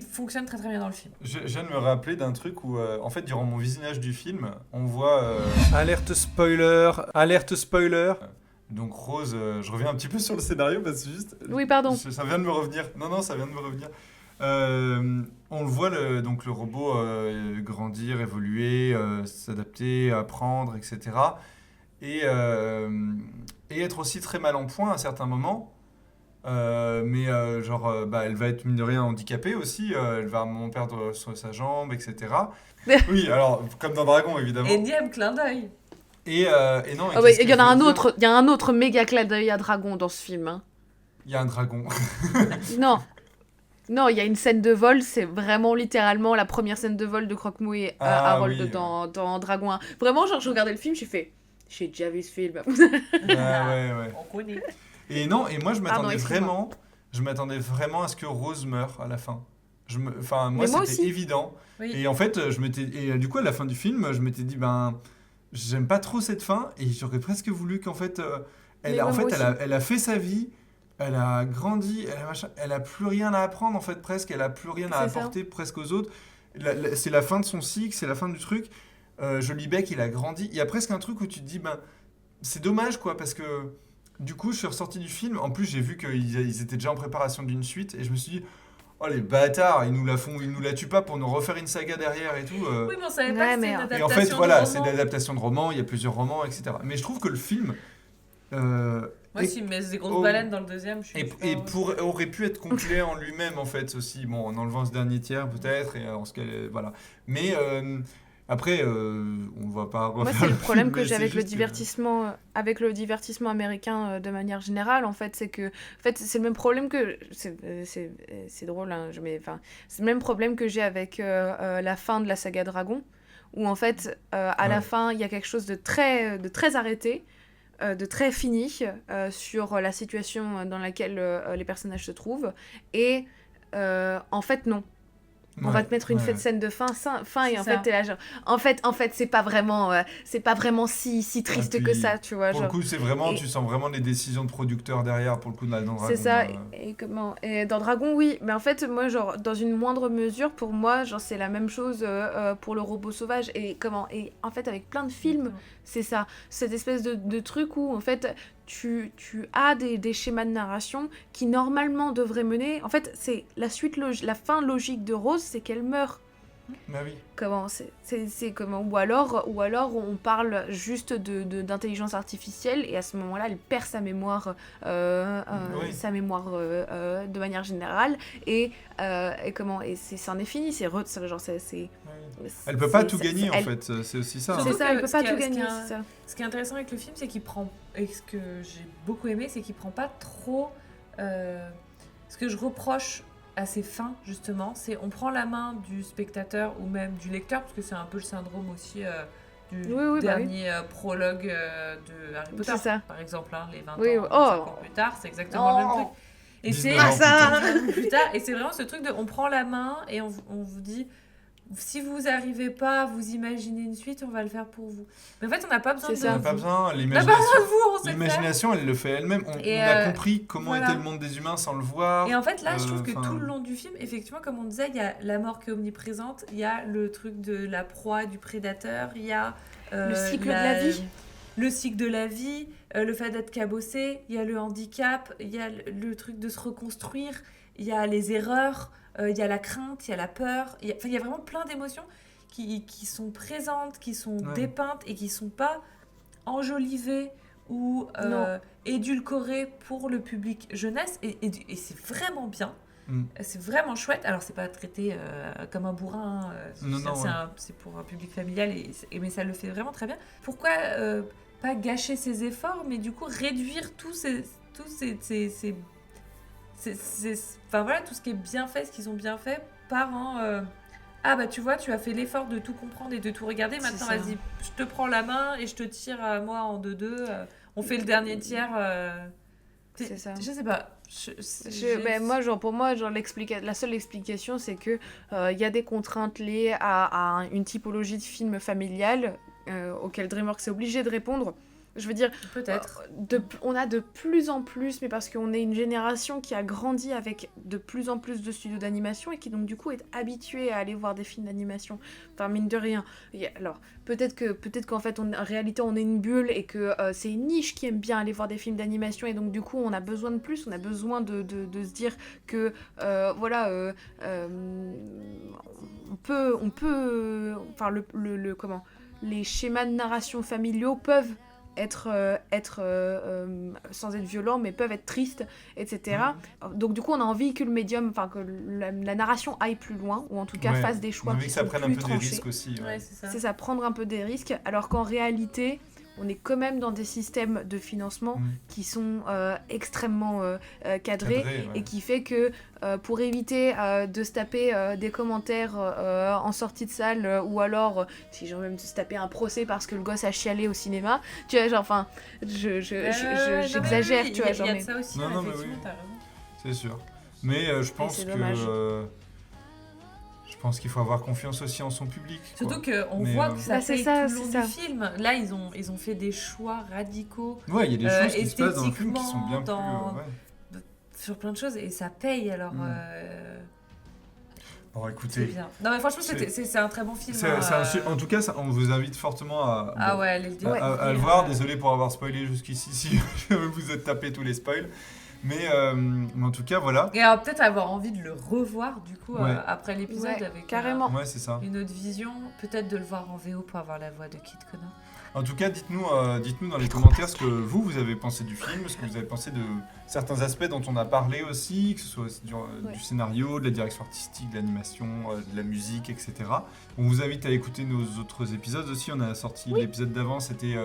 fonctionnent très très bien dans le film. Je viens de me rappeler d'un truc où, en fait, durant mon visionnage du film, on voit... Alerte spoiler. Donc Rose, je reviens un petit peu sur le scénario parce que juste... Oui, pardon. Ça vient de me revenir. Non, ça vient de me revenir. On le voit, donc le robot grandir, évoluer, s'adapter, apprendre, etc. Et être aussi très mal en point à certains moments. Elle va être mine de rien handicapée aussi. Elle va à un moment perdre sa jambe, etc. Oui, alors, comme dans Dragon, évidemment. Énième clin d'œil. Et non, Ah ouais, il y en a il y a un autre méga clin d'œil à Dragon dans ce film. Hein. Il y a un dragon. Non, il y a une scène de vol, c'est vraiment littéralement la première scène de vol de Croque-Mouille Ah, Harold oui. dans Dragon 1. Vraiment, genre, je regardais le film, j'ai déjà vu ce film. Ouais. On connaît. Et non, et moi je Pardon, m'attendais excuse-moi. vraiment à ce que Rose meure à la fin. Enfin, moi Mais moi c'était aussi. évident. Oui. Et en fait, du coup, à la fin du film, je m'étais dit, ben, j'aime pas trop cette fin, et j'aurais presque voulu qu'en fait, Mais moi aussi. elle a fait sa vie, elle a grandi, elle a plus rien à apprendre en fait presque, elle a plus rien à C'est ça. apporter presque aux autres. C'est la fin de son cycle, c'est la fin du truc. Joli Bec, il a grandi. Il y a presque un truc où tu te dis, ben, c'est dommage quoi, parce que du coup, je suis ressorti du film. En plus, j'ai vu qu'ils étaient déjà en préparation d'une suite, et je me suis dit, oh les bâtards, ils nous la tuent pas pour nous refaire une saga derrière et tout. Oui, mais on savait Ouais, pas que mais- c'était une Et adaptation en fait, de voilà, roman. c'est une adaptation de roman, il y a plusieurs romans, etc. Mais je trouve que le film Moi, s'il me met des grosses Oh. baleines dans le deuxième, je suis. aurait pu être complet en lui-même, en fait, aussi. Bon, en enlevant ce dernier tiers, peut-être, et en ce qu'elle. Voilà. Mais après, on va pas refaire Moi, c'est le film, problème que mais j'ai c'est avec le juste que- divertissement, américain de manière générale. En fait, c'est que, en fait, c'est le même problème que, c'est drôle, hein, enfin, c'est le même problème que j'ai avec la fin de la saga Dragon, où en fait, à la Ouais. fin, il y a quelque chose de très arrêté. De très fini sur la situation dans laquelle les personnages se trouvent et en fait non. On va te mettre une scène de fin et C'est en ça. fait t'es là genre en fait c'est pas vraiment si triste puis, que ça, tu vois, Pour le genre. coup, c'est vraiment, Et- tu sens vraiment les décisions de producteurs derrière, pour le coup, dans Dragon. C'est ça, hein. et dans Dragon, oui, mais en fait, moi, genre, dans une moindre mesure, pour moi, genre, c'est la même chose pour le robot sauvage, et en fait, avec plein de films, c'est ça, cette espèce de truc où, en fait, tu as des schémas de narration qui, normalement, devraient mener, en fait, c'est la fin logique de Rose, c'est qu'elle meurt. Bah oui. Comment c'est comment ou alors on parle juste d'intelligence artificielle et à ce moment-là elle perd sa mémoire Oui. de manière générale et comment et c'en est fini, genre c'est Elle peut pas c'est- tout c'est- gagner, en elle- fait. C'est aussi ça. Surtout c'est ça, que elle peut ce pas qui a- tout ce qui gagner, a- c'est ça. Ce qui est intéressant avec le film, c'est qu'il prend. Et ce que j'ai beaucoup aimé, c'est qu'il prend pas trop. Ce que je reproche à ces fins, justement, c'est on prend la main du spectateur ou même du lecteur, parce que c'est un peu le syndrome aussi du Oui, bah dernier prologue de Harry Potter. C'est ça. Par exemple, hein, les 20 Oui, ans, oui. 25 Oh. ans plus tard, c'est exactement le même truc. Et 19 c'est ans ça. 19 ans plus tard, et c'est vraiment ce truc de on prend la main et on vous dit si vous n'arrivez pas à vous imaginer une suite, on va le faire pour vous. Mais en fait, on n'a pas besoin C'est de ça. On n'a vous. pas besoin. On n'a pas L'imagination, besoin de vous, on sait le faire. l'imagination, elle le fait elle-même. On Et, a compris comment voilà. était le monde des humains sans le voir. Et en fait, là, je trouve que enfin, tout le long du film, effectivement, comme on disait, il y a la mort qui est omniprésente, il y a le truc de la proie, du prédateur, il y a Le cycle de la vie. le cycle de la vie, le fait d'être cabossé, il y a le handicap, il y a le truc de se reconstruire, il y a les erreurs, il y a la crainte, il y a la peur, il y a vraiment plein d'émotions qui sont présentes, qui sont Ouais. dépeintes et qui sont pas enjolivées ou Non. édulcorées pour le public jeunesse et c'est vraiment bien. Mm. C'est vraiment chouette. Alors, c'est pas traité comme un bourrin, Non, non, ouais. c'est pour un public familial, mais ça le fait vraiment très bien. Pourquoi pas gâcher ses efforts, mais du coup réduire enfin voilà, tout ce qui est bien fait, ce qu'ils ont bien fait, par un ah bah tu vois, tu as fait l'effort de tout comprendre et de tout regarder, C'est maintenant ça. vas-y, je te prends la main et je te tire à moi en 2-2, on fait le dernier tiers. C'est ça. Je sais pas. Moi, genre, pour moi, genre, la seule explication, c'est que y a des contraintes liées à une typologie de film familial auquel DreamWorks est obligé de répondre. Je veux dire, Peut-être. on a de plus en plus, mais parce qu'on est une génération qui a grandi avec de plus en plus de studios d'animation et qui donc du coup est habituée à aller voir des films d'animation. Enfin, mine de rien. Alors, peut-être qu'en fait, en réalité, on est une bulle et que c'est une niche qui aime bien aller voir des films d'animation et donc du coup, on a besoin de plus, on a besoin de se dire que, voilà, on peut, enfin, comment, les schémas de narration familiaux peuvent être sans être violents, mais peuvent être tristes, etc. Donc du coup, on a envie que le médium, enfin que la narration aille plus loin, ou en tout cas Ouais. fasse des On a choix envie qui que ça sont prenne un plus peu des tranchés. risques aussi. Ouais, c'est ça. C'est ça, prendre un peu des risques, alors qu'en réalité, on est quand même dans des systèmes de financement qui sont extrêmement cadrés. Cadré, ouais. Et qui fait que pour éviter de se taper des commentaires en sortie de salle ou alors si j'ai envie de se taper un procès parce que le gosse a chialé au cinéma, tu vois, genre, enfin, j'exagère, tu vois, genre, Il y a mais de ça aussi, Non, non, mais effectivement, oui. t'as raison. C'est sûr. Mais je pense c'est que dommage. je pense qu'il faut avoir confiance aussi en son public. quoi. Surtout qu'on Mais, voit que ça Bah, c'est paye ça, tout le long c'est du ça. film. Là, ils ont fait des choix radicaux Ouais, il y a des choses qui se passent dans le film qui sont bien esthétiquement, plus. Ouais. sur plein de choses et ça paye alors. Bon, C'est écoutez. bien. Non, mais franchement, C'est- c'est un très bon film. C'est- hein, en tout cas, on vous invite fortement à, Ah ouais, allez le à le voir. Désolé pour avoir spoilé jusqu'ici si vous êtes tapé tous les spoils. Mais en tout cas, voilà. Et peut-être avoir envie de le revoir, du coup, Ouais. Après l'épisode, Ouais, avec carrément. Ouais, c'est ça. une autre vision. Peut-être de le voir en VO pour avoir la voix de Kid Connor. En tout cas, dites-nous dans les commentaires ce que vous avez pensé du film, ce que vous avez pensé de certains aspects dont on a parlé aussi, que ce soit du scénario, de la direction artistique, de l'animation, de la musique, etc. On vous invite à écouter nos autres épisodes aussi. On a sorti l'épisode d'avant, c'était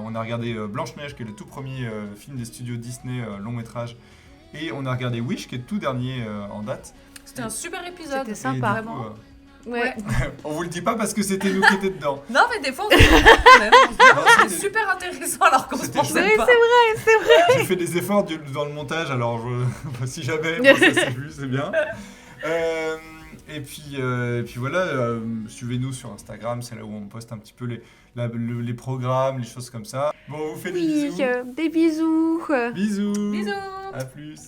on a regardé Blanche-Neige, qui est le tout premier film des studios Disney, long métrage. Et on a regardé Wish, qui est le tout dernier en date. C'était un super épisode. C'était Et sympa. du coup, Vraiment. Ouais. on vous le dit pas parce que c'était nous qui étions dedans. Non, mais des fois, on se dit quand même. On se dit, Non, c'est c'était- super intéressant alors qu'on se C'était pensait Oui, pas. c'est vrai. J'ai fait des efforts dans le montage, alors si jamais, bon, ça s'est vu, c'est bien. Et puis voilà, suivez-nous sur Instagram, c'est là où on poste un petit peu les programmes, les choses comme ça. Bon, on vous fait des Oui, bisous. des bisous. Bisous. Bisous. À plus.